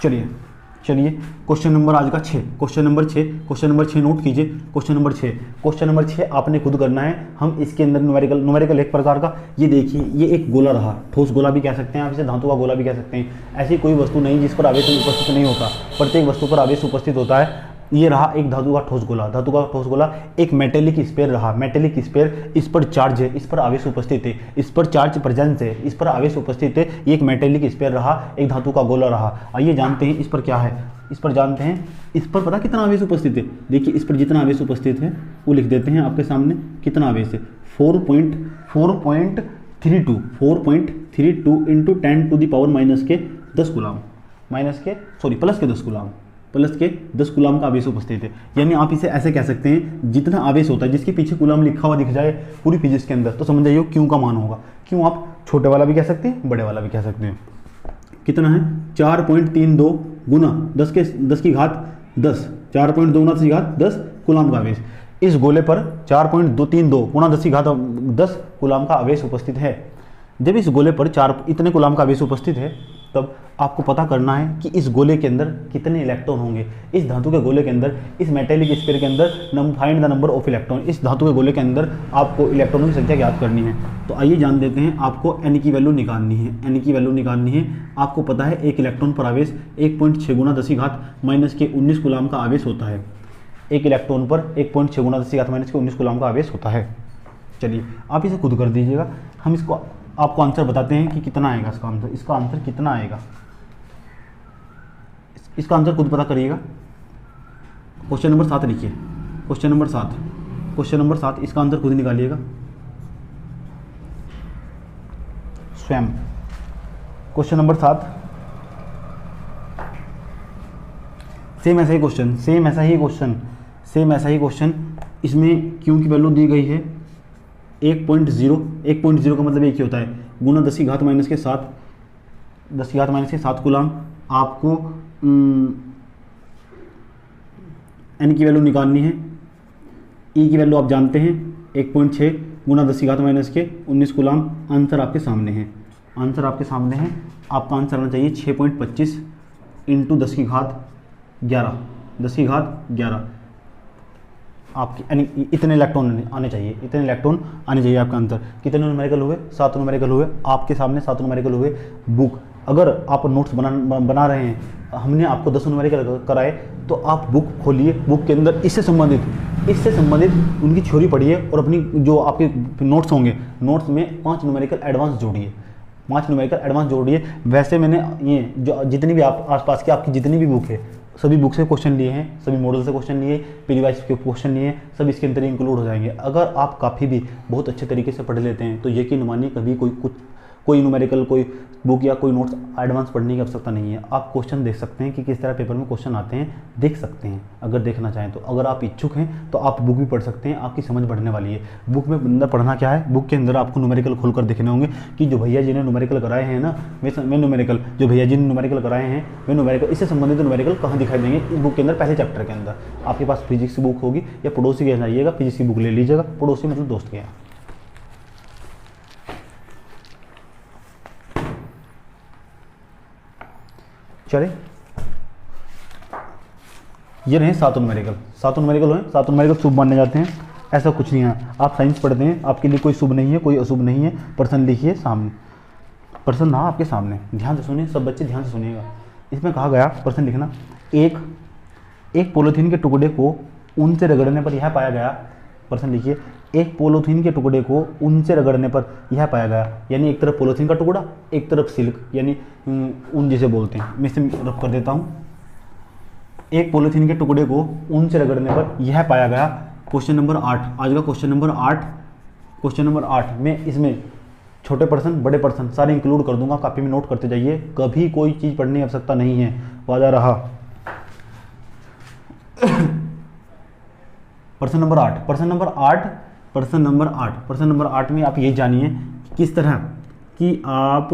चलिए चलिए क्वेश्चन नंबर आज का 6, क्वेश्चन नंबर 6 नोट कीजिए। क्वेश्चन नंबर 6 आपने खुद करना है। हम इसके अंदर न्यूमेरिकल एक प्रकार का, ये देखिए ये एक गोला रहा, ठोस गोला भी कह सकते हैं आप इसे, धातु का गोला भी कह सकते हैं। ऐसी कोई वस्तु नहीं जिस पर आवेश उपस्थित नहीं होता, प्रत्येक वस्तु पर आवेश उपस्थित होता है। ये रहा एक धातु का ठोस गोला, एक मेटेलिक स्फीयर रहा, मेटेलिक स्फीयर, इस पर चार्ज है, इस पर आवेश उपस्थित है, इस पर चार्ज प्रेजेंस है, इस पर आवेश उपस्थित है। ये एक मेटेलिक स्फीयर रहा, एक धातु का गोला रहा। आइए जानते हैं इस पर क्या है, इस पर जानते हैं इस पर पता कितना आवेश उपस्थित है। देखिए इस पर जितना आवेश उपस्थित है वो लिख देते हैं आपके सामने, कितना आवेश है 4.32 इंटू 10⁻⁻10 कूलाम, प्लस के 10 कूलाम का आवेश उपस्थित है। यानी आप इसे ऐसे कह सकते हैं, जितना आवेश होता है जिसके पीछे कूलाम लिखा हुआ दिख जाए पूरी फिजिक्स के अंदर, तो समझ जाइए क्यू का मान होगा। क्यों आप छोटे वाला भी कह सकते हैं, बड़े वाला भी कह सकते हैं। कितना है 4.32 गुना 10 की घात 10, 4.2 गुना 10 की घात 10 कूलाम का आवेश। इस गोले पर 4.232 गुना 10 की घात 10 कूलाम का आवेश उपस्थित है। जब इस गोले पर इतने कूलाम का आवेश उपस्थित है, तब आपको पता करना है कि इस गोले के अंदर कितने इलेक्ट्रॉन होंगे। इस धातु के गोले के अंदर, इस मेटेलिक स्फीयर के अंदर find the number of electron. इस धातु के गोले के अंदर आपको इलेक्ट्रॉनों की संख्या ज्ञात करनी है। तो आइए जान देते हैं, आपको n की वैल्यू निकालनी है। आपको पता है एक इलेक्ट्रॉन पर आवेश 1.6 गुना 10 की घात -19 कूलाम का आवेश होता है। एक इलेक्ट्रॉन पर 1.6 गुना 10 की घात -19 कूलाम का आवेश होता है। चलिए आप इसे खुद कर दीजिएगा, हम इसको आपको आंसर बताते हैं कि कितना आएगा इसका आंसर। इसका आंसर कितना आएगा, इसका आंसर खुद पता करिएगा। क्वेश्चन नंबर 7 लिखिए, क्वेश्चन नंबर 7, इसका आंसर खुद निकालिएगा स्वयं। क्वेश्चन नंबर 7 सेम ऐसा ही क्वेश्चन, इसमें क्यू की वैल्यू दी गई है 1.0 का मतलब एक ही होता है गुना 10 की घात माइनस के 7 कूलाम। आपको n की वैल्यू निकालनी है। e की वैल्यू आप जानते हैं 1.6 गुना 10 की घात -19 कूलाम। आंसर आपके सामने है, आपका आंसर आना चाहिए 6.25 इंटू 10 की घात 11। आपके यानी इतने इलेक्ट्रॉन आने चाहिए, आपका आंसर। कितने न्यूमेरिकल हुए, 7 न्यूमेरिकल हुए आपके सामने, 7 न्यूमेरिकल हुए। बुक अगर आप नोट्स बना रहे हैं, हमने आपको 10 न्यूमेरिकल कराए, तो आप बुक खोलिए, बुक के अंदर इससे संबंधित उनकी थ्योरी पढ़िए और अपनी जो आपके नोट्स होंगे, नोट्स में 5 न्यूमेरिकल एडवांस जोड़िए। वैसे मैंने ये जो जितनी भी आप आसपास की आपकी जितनी भी बुक है, सभी बुक से क्वेश्चन लिए हैं, सभी मॉडल से क्वेश्चन लिए, पीडीवाइज के क्वेश्चन लिए, सब इसके अंदर इंक्लूड हो जाएंगे। अगर आप काफ़ी भी बहुत अच्छे तरीके से पढ़ लेते हैं, तो यकीन मानिए कभी कोई न्यूमेरिकल, कोई बुक या कोई नोट्स एडवांस पढ़ने की आवश्यकता नहीं है। आप क्वेश्चन देख सकते हैं कि किस तरह पेपर में क्वेश्चन आते हैं, देख सकते हैं अगर देखना चाहें तो। अगर आप इच्छुक हैं तो आप बुक भी पढ़ सकते हैं, आपकी समझ बढ़ने वाली है। बुक में अंदर पढ़ना क्या है, बुक के अंदर आपको न्यूमेरिकल खोलकर देखने होंगे कि जो भैया जी ने न्यूमेरिकल कराए हैं ना, वे न्यूमेरिकल कराए हैं, वे न्यूमेरिकल, इससे संबंधित न्यूमेरिकल कहाँ दिखाई देंगे, इस बुक के अंदर पहले चैप्टर के अंदर। आपके पास फिजिक्स की बुक होगी या पड़ोसी के जाइएगा, फिजिक्स की बुक ले लीजिएगा, पड़ोसी मतलब दोस्त के यहाँ। चले, ये रहे 7 न्यूमेरिकल हुए। 7 न्यूमेरिकल शुभ माने जाते हैं, ऐसा कुछ नहीं है। आप साइंस पढ़ते हैं, आपके लिए कोई शुभ नहीं है, कोई अशुभ नहीं है। प्रश्न लिखिए सामने, प्रश्न ना आपके सामने, ध्यान से सुनिए, सब बच्चे ध्यान से सुनिएगा। इसमें कहा गया प्रश्न लिखना, एक पॉलीथीन के टुकड़े को ऊन से रगड़ने पर यह पाया गया। प्रश्न लिखिए, एक पॉलीथीन के टुकड़े को ऊन से रगड़ने पर यह पाया गया। यानी एक तरफ पॉलीथीन का टुकड़ा, एक तरफ सिल्क यानी ऊन जिसे बोलते हैं। मैं इसे रफ कर देता हूँ। एक पॉलीथीन के टुकड़े को ऊन से रगड़ने पर यह पाया गया। क्वेश्चन नंबर 8, आज का क्वेश्चन नंबर 8 में इसमें छोटे प्रश्न, बड़े प्रश्न सारे इंक्लूड कर दूंगा, कॉपी में नोट करते जाइए, कभी कोई चीज़ पढ़ने की आवश्यकता नहीं है। वादा रहा। प्रश्न नंबर 8 में आप ये जानिए किस तरह कि आप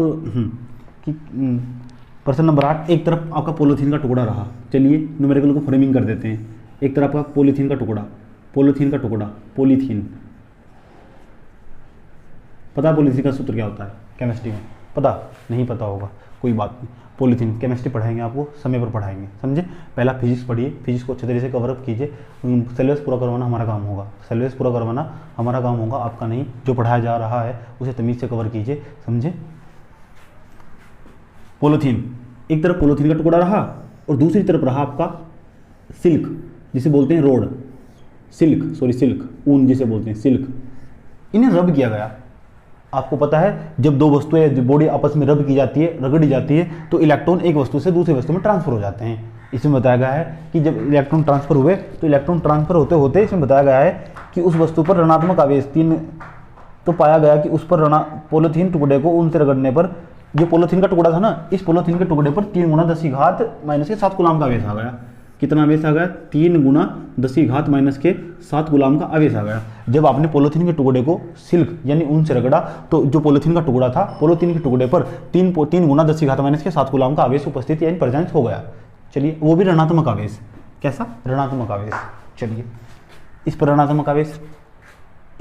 प्रश्न नंबर 8, एक तरफ आपका पॉलीथीन का टुकड़ा रहा। चलिए न्यूमेरिकल को फ्रेमिंग कर देते हैं। एक तरफ आपका पॉलीथीन का टुकड़ा, पॉलीथीन। पता पॉलीथीन का सूत्र क्या होता है केमिस्ट्री में? पता नहीं, पता होगा, कोई बात नहीं। पॉलीथीन, केमिस्ट्री पढ़ाएंगे आपको, समय पर पढ़ाएंगे, समझे। पहला फिजिक्स पढ़िए, फिजिक्स को अच्छे तरीके से कवर अप कीजिए, सिलेबस पूरा करवाना हमारा काम होगा, सिलेबस पूरा करवाना हमारा काम होगा, आपका नहीं। जो पढ़ाया जा रहा है उसे तमीज़ से कवर कीजिए, समझे। पॉलीथीन, एक तरफ पॉलीथीन का टुकड़ा रहा और दूसरी तरफ रहा आपका सिल्क, जिसे बोलते हैं रोड, सिल्क, ऊन जिसे बोलते हैं सिल्क। इन्हें रब किया गया। आपको पता है जब दो वस्तुएं बॉडी आपस में रब की जाती है, रगड़ी जाती है, तो इलेक्ट्रॉन एक वस्तु से दूसरी वस्तु में ट्रांसफर हो जाते हैं। इसमें बताया गया है कि जब इलेक्ट्रॉन ट्रांसफर हुए तो इलेक्ट्रॉन ट्रांसफर होते होते इसमें बताया गया है कि उस वस्तु पर ऋणात्मक आवेश 3, तो पाया गया कि उस पर पॉलीथीन टुकड़े को ऊन से रगड़ने पर, जो पॉलीथीन का टुकड़ा था ना, इस पॉलीथीन के टुकड़े पर 3 गुना 10 की घात माइनस के 7 कूलम का आवेश आ गया। कितना आवेश आ गया? 3 गुना 10 की घात माइनस के 7 गुलाम का आवेश आ गया। जब आपने पॉलीथीन के टुकड़े को सिल्क यानी ऊन से रगड़ा तो जो पॉलीथीन का टुकड़ा था, पॉलीथीन के टुकड़े पर 3 गुना 10 की घात माइनस के 7 गुलाम का आवेश उपस्थित यानी प्रेजेंस हो गया। चलिए, वो भी ऋणात्मक आवेश। कैसा? ऋणात्मक आवेश। चलिए, इस पर ऋणात्मक आवेश,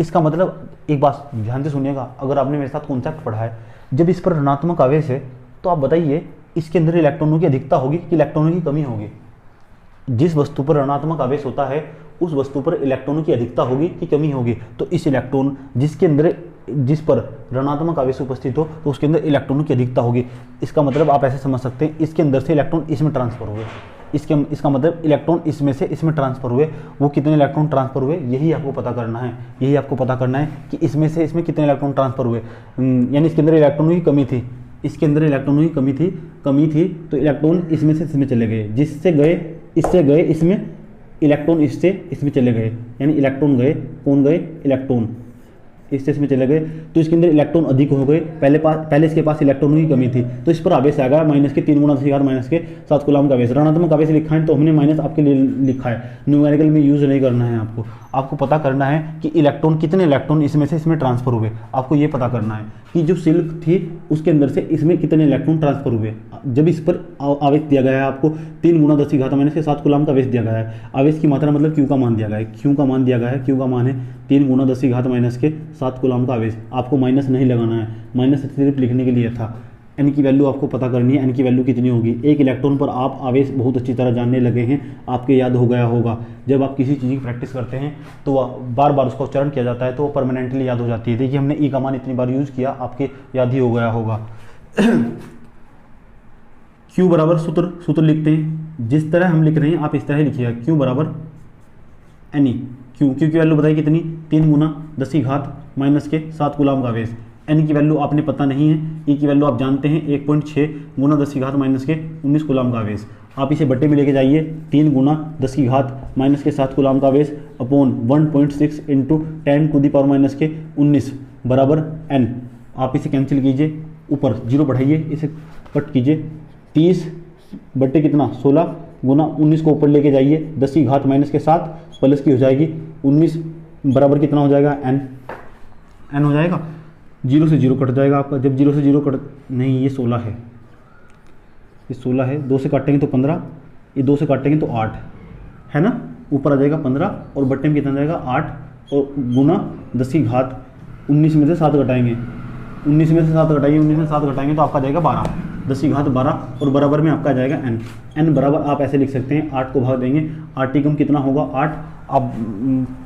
इसका मतलब एक बात ध्यान से सुनिएगा, अगर आपने मेरे साथ कॉन्सेप्ट पढ़ा है, जब इस पर ऋणात्मक आवेश है तो आप बताइए इसके अंदर इलेक्ट्रॉनों की अधिकता होगी कि इलेक्ट्रॉनों की कमी होगी? जिस वस्तु पर ऋणात्मक आवेश होता है उस वस्तु पर इलेक्ट्रॉनों की अधिकता होगी कि कमी होगी? तो इस इलेक्ट्रॉन जिस पर ऋणात्मक आवेश उपस्थित हो तो उसके अंदर इलेक्ट्रॉनों की अधिकता होगी। इसका मतलब आप ऐसे समझ सकते हैं, इसके अंदर से इलेक्ट्रॉन इसमें ट्रांसफर हुए, इसका मतलब इलेक्ट्रॉन इसमें से इसमें ट्रांसफर हुए। वो कितने इलेक्ट्रॉन ट्रांसफर हुए यही आपको पता करना है, यही आपको पता करना है कि इसमें से इसमें कितने इलेक्ट्रॉन ट्रांसफर हुए। यानी इसके अंदर इलेक्ट्रॉनों की कमी थी, इसके अंदर इलेक्ट्रॉनों की कमी थी तो इलेक्ट्रॉन इसमें से इसमें चले गए, इससे गए इसमें, इलेक्ट्रॉन इससे इसमें चले गए, यानी इलेक्ट्रॉन गए, कौन गए? इलेक्ट्रॉन इससे इसमें चले गए, तो इसके अंदर इलेक्ट्रॉन अधिक हो गए। पहले इसके पास इलेक्ट्रॉनों की कमी थी तो इस पर आवेश आ गया माइनस के 3 गुना 10 की घात माइनस के 7 कूलम का आवेश। ऋणात्मक आवेश लिखा है तो हमने माइनस आपके लिए लिखा है, न्यूमेरिकल में यूज नहीं करना है। आपको पता करना है कि कितने इलेक्ट्रॉन इसमें से इसमें ट्रांसफर हुए। आपको ये पता करना है कि जो सिल्क थी उसके अंदर से इसमें कितने इलेक्ट्रॉन ट्रांसफर हुए। जब इस पर आवेश दिया गया है आपको 3 गुना 10 की घात माइनस के 7 कूलम का आवेश दिया गया है। आवेश की मात्रा मतलब क्यू का मान दिया गया है, क्यू का मान दिया गया है, क्यू का मान है 3 गुना 10 की घात माइनस के 7 कूलम का आवेश। आपको माइनस नहीं लगाना है, माइनस सिर्फ लिखने के लिए था। एन की वैल्यू आपको पता करनी है, एन की वैल्यू कितनी होगी। एक इलेक्ट्रॉन पर आप आवेश बहुत अच्छी तरह जानने लगे हैं, आपके याद हो गया होगा। जब आप किसी चीज़ की प्रैक्टिस करते हैं तो बार बार उसका उच्चारण किया जाता है तो वो परमानेंटली याद हो जाती है। देखिए हमने ई का मान इतनी बार यूज़ किया, आपके याद ही हो गया होगा। क्यू बराबर सूत्र लिखते हैं, जिस तरह हम लिख रहे हैं आप इस तरह लिखिएगा, क्यू बराबर एन ई। क्यू की वैल्यू बताइए कितनी? 3 गुना 10 की घात माइनस के 7 कूलम का आवेश। एन की वैल्यू आपने पता नहीं है, ई की वैल्यू आप जानते हैं 1.6 गुना 10 की घात माइनस के 19 कूलम का आवेश। आप इसे बट्टे में लेके जाइए, 3 गुना 10 की घात माइनस के 7 कूलम का आवेश upon 1.6 into 10 to the power minus के 19 बराबर एन। आप इसे कैंसिल कीजिए, ऊपर 0 बढ़ाइए, इसे कट कीजिए। 30 बट्टे कितना? 16 गुना 19 को ऊपर लेके जाइए, 10 की घात माइनस के 7 प्लस की हो जाएगी 19 बराबर कितना हो जाएगा? एन हो जाएगा। 0 से 0 कट जाएगा आपका। जब 0 से 0 कट, नहीं ये 16 है, ये 16 है, 2 से काटेंगे तो 15, ये 2 से काटेंगे तो 8 है ना, ऊपर आ जाएगा 15 और बट्टे में कितना जाएगा? 8 और गुना 10 की घात 19 में से 7 घटाएंगे, 19 में से 7 घटाएंगे, 19 में से 7 घटाएंगे तो आपका जाएगा 12, 10 की घात 12 और बराबर में आपका जाएगा एन। एन बराबर आप ऐसे लिख सकते हैं, 8 को भाग देंगे, 8 टी कम कितना होगा? 8, आप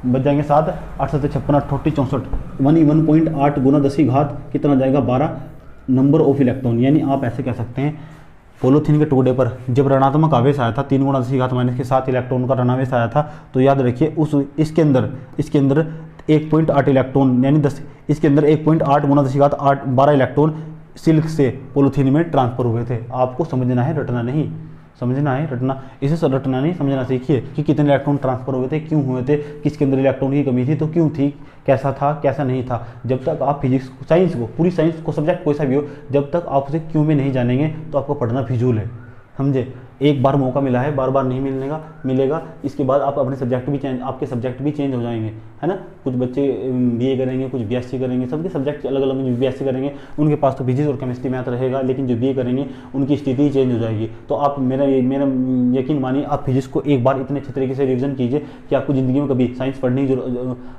बच जाएंगे 7, 8 7 56 88 64, 1.8 गुना 10 की घात कितना जाएगा? 12 नंबर ऑफ इलेक्ट्रॉन। यानी आप ऐसे कह सकते हैं, पॉलीथीन के टुकड़े पर जब ऋणात्मक आवेश आया था 3 गुना 10 की घात माइनस के 7 इलेक्ट्रॉन का ऋणावेश आया था, तो याद रखिए इसके अंदर 1.8 इलेक्ट्रॉन यानी 10, इसके अंदर 1.8 गुना 10 की घात 12 इलेक्ट्रॉन सिल्क से पॉलीथीन में ट्रांसफर हुए थे। आपको समझना है, रटना नहीं, समझना है, रटना, इसे रटना नहीं, समझना सीखिए कि कितने इलेक्ट्रॉन ट्रांसफर हुए थे, क्यों हुए थे, किसके अंदर इलेक्ट्रॉन की कमी थी तो क्यों थी, कैसा था कैसा नहीं था। जब तक आप फिजिक्स साइंस को, पूरी साइंस को, सब्जेक्ट कोई सा भी हो, जब तक आप उसे क्यों में नहीं जानेंगे तो आपको पढ़ना फिजूल है, समझे। एक बार मौका मिला है, बार बार नहीं मिलेगा। इसके बाद आप अपने सब्जेक्ट भी चेंज, आपके सब्जेक्ट भी चेंज हो जाएंगे, है ना। कुछ बच्चे बीए करेंगे, कुछ बीएससी करेंगे, सबके सब्जेक्ट अलग अलग। जो बीएससी करेंगे उनके पास तो फिजिक्स और केमिस्ट्री मैथ रहेगा, लेकिन जो बीए करेंगे उनकी स्थिति चेंज हो जाएगी। तो आप मेरा यकीन मानिए, आप फिजिक्स को एक बार इतने अच्छे तरीके से रिविजन कीजिए कि आपको ज़िंदगी में कभी साइंस पढ़ने की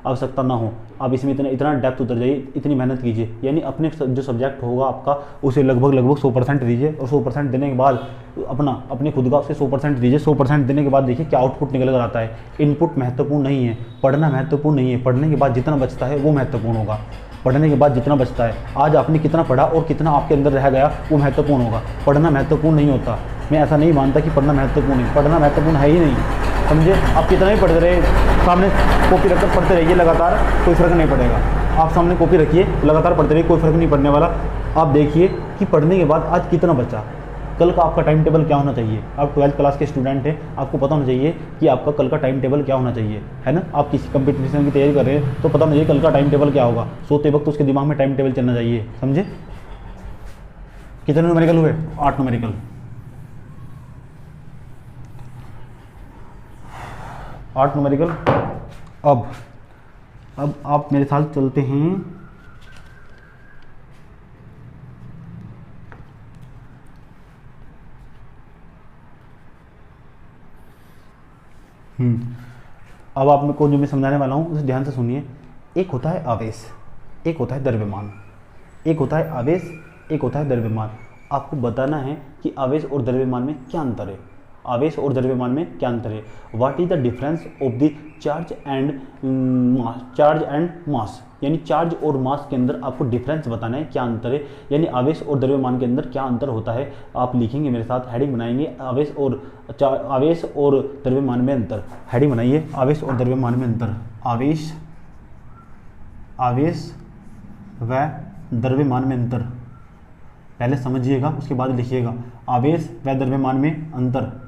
आवश्यकता ना हो। आप इसमें इतना डेप्थ उतर जाइए, इतनी मेहनत कीजिए, यानी अपने जो सब्जेक्ट होगा आपका उसे लगभग 100% दीजिए, और 100% देने के बाद अपने खुद का उसे 100% दीजिए। 100% देने के बाद देखिए क्या आउटपुट निकल कर आता है। इनपुट महत्वपूर्ण नहीं है, पढ़ना महत्वपूर्ण नहीं है, पढ़ने के बाद जितना बचता है वो महत्वपूर्ण होगा। पढ़ने के बाद जितना बचता है, आज आपने कितना पढ़ा और कितना आपके अंदर रह गया, वो महत्वपूर्ण होगा। पढ़ना महत्वपूर्ण नहीं होता। मैं ऐसा नहीं मानता कि पढ़ना महत्वपूर्ण है, पढ़ना महत्वपूर्ण है ही नहीं, समझे। आप कितना ही पढ़ते रहे, सामने कॉपी रखकर पढ़ते रहिए लगातार, कोई फ़र्क नहीं पड़ेगा। आप सामने कॉपी रखिए, लगातार पढ़ते रहिए, कोई फ़र्क नहीं पड़ने वाला। आप देखिए कि पढ़ने के बाद आज कितना बचा, कल का आपका टाइम टेबल क्या होना चाहिए। आप 12th क्लास के स्टूडेंट हैं, आपको पता होना चाहिए कि आपका कल का टाइम टेबल क्या होना चाहिए, है ना। आप किसी कंपटीशन की तैयारी कर रहे हैं तो पता होना चाहिए कल का टाइम टेबल क्या होगा। सोते वक्त उसके दिमाग में टाइम टेबल चलना चाहिए, समझे। कितने न्यूमेरिकल हुए? 8 न्यूमेरिकल। अब आप मेरे साथ चलते हैं अब आप मेरे को जो मैं समझाने वाला हूँ उसे ध्यान से सुनिए। एक होता है आवेश, एक होता है द्रव्यमान। एक होता है आवेश, एक होता है द्रव्यमान। आपको बताना है कि आवेश और द्रव्यमान में क्या अंतर है। आवेश और द्रव्यमान में क्या अंतर है। What is the difference of the charge and mass, यानी चार्ज और मास के अंदर आपको डिफरेंस बताना है, क्या अंतर है, यानी आवेश और द्रव्यमान के अंदर क्या अंतर होता है। आप लिखेंगे मेरे साथ, हेडिंग बनाएंगे, आवेश और द्रव्यमान में अंतर। हेडिंग बनाइए, आवेश और द्रव्यमान में अंतर। आवेश व द्रव्यमान में अंतर, पहले समझिएगा उसके बाद लिखिएगा। आवेश व द्रव्यमान में अंतर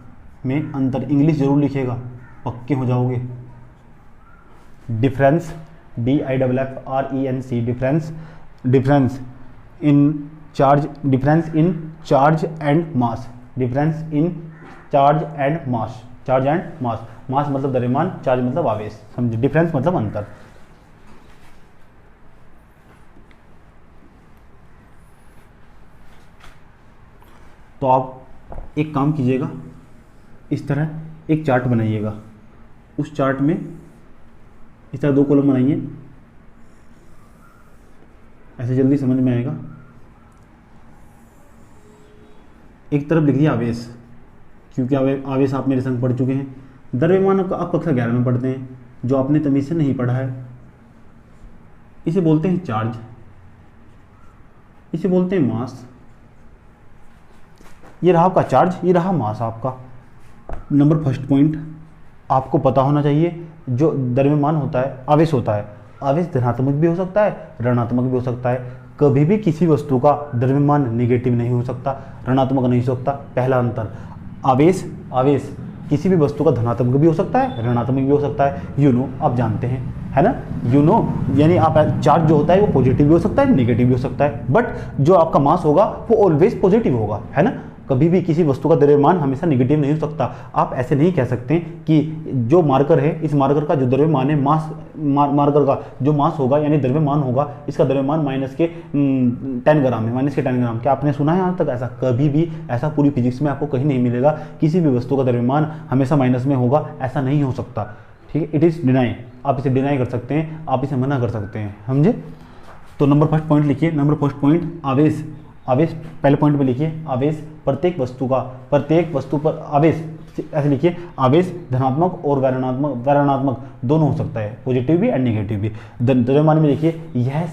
इंग्लिश जरूर लिखिएगा, पक्के हो जाओगे। Difference, DIFFRENC, difference in charge and mass, charge and mass मतलब द्रव्यमान, चार्ज मतलब आवेश, समझे। डिफरेंस मतलब अंतर। तो आप एक काम कीजिएगा, इस तरह एक चार्ट बनाइएगा। उस चार्ट में इस तरह 2 कॉलम बनाइए, ऐसे जल्दी समझ में आएगा। एक तरफ लिख दिया आवेश, क्योंकि आवेश आप मेरे संग पढ़ चुके हैं। द्रव्यमान आप कक्षा 11 में पढ़ते हैं, जो आपने तमीज से नहीं पढ़ा है। इसे बोलते हैं चार्ज, इसे बोलते हैं मास। ये रहा आपका चार्ज, ये रहा मास आपका। नंबर फर्स्ट पॉइंट आपको पता होना चाहिए, जो द्रव्यमान होता है, आवेश होता है, आवेश धनात्मक भी हो सकता है, ऋणात्मक भी हो सकता है। कभी भी किसी वस्तु का द्रव्यमान नेगेटिव नहीं हो सकता, ऋणात्मक नहीं हो सकता। पहला अंतर, आवेश किसी भी वस्तु का धनात्मक भी हो सकता है, ऋणात्मक भी हो सकता है। आप जानते हैं, है ना। यानी आप चार्ज जो होता है वो पॉजिटिव भी हो सकता है, नेगेटिव भी हो सकता है, बट जो आपका मास होगा वो ऑलवेज पॉजिटिव होगा, है ना। कभी भी किसी वस्तु का द्रव्यमान हमेशा नेगेटिव नहीं हो सकता। आप ऐसे नहीं कह सकते कि जो मार्कर है, इस मार्कर का जो द्रव्यमान है, मार्कर का जो मास होगा यानी द्रव्यमान होगा, इसका द्रव्यमान -10 ग्राम है, -10 ग्राम। क्या आपने सुना है आज तक ऐसा? कभी भी ऐसा पूरी फिजिक्स में आपको कहीं नहीं मिलेगा। किसी भी वस्तु का द्रव्यमान हमेशा माइनस में होगा, ऐसा नहीं हो सकता, ठीक है। इट इज़ डिनाई, आप इसे डिनाई कर सकते हैं, आप इसे मना कर सकते हैं, समझे। तो नंबर फर्स्ट पॉइंट लिखिए। नंबर फर्स्ट पॉइंट आवेश पहले पॉइंट पे लिखिए। आवेश प्रत्येक वस्तु पर आवेश, ऐसे लिखिए, आवेश धनात्मक और ऋणात्मक दोनों हो सकता है, पॉजिटिव भी एंड नेगेटिव भी। द्रव्यमान में लिखिए, यह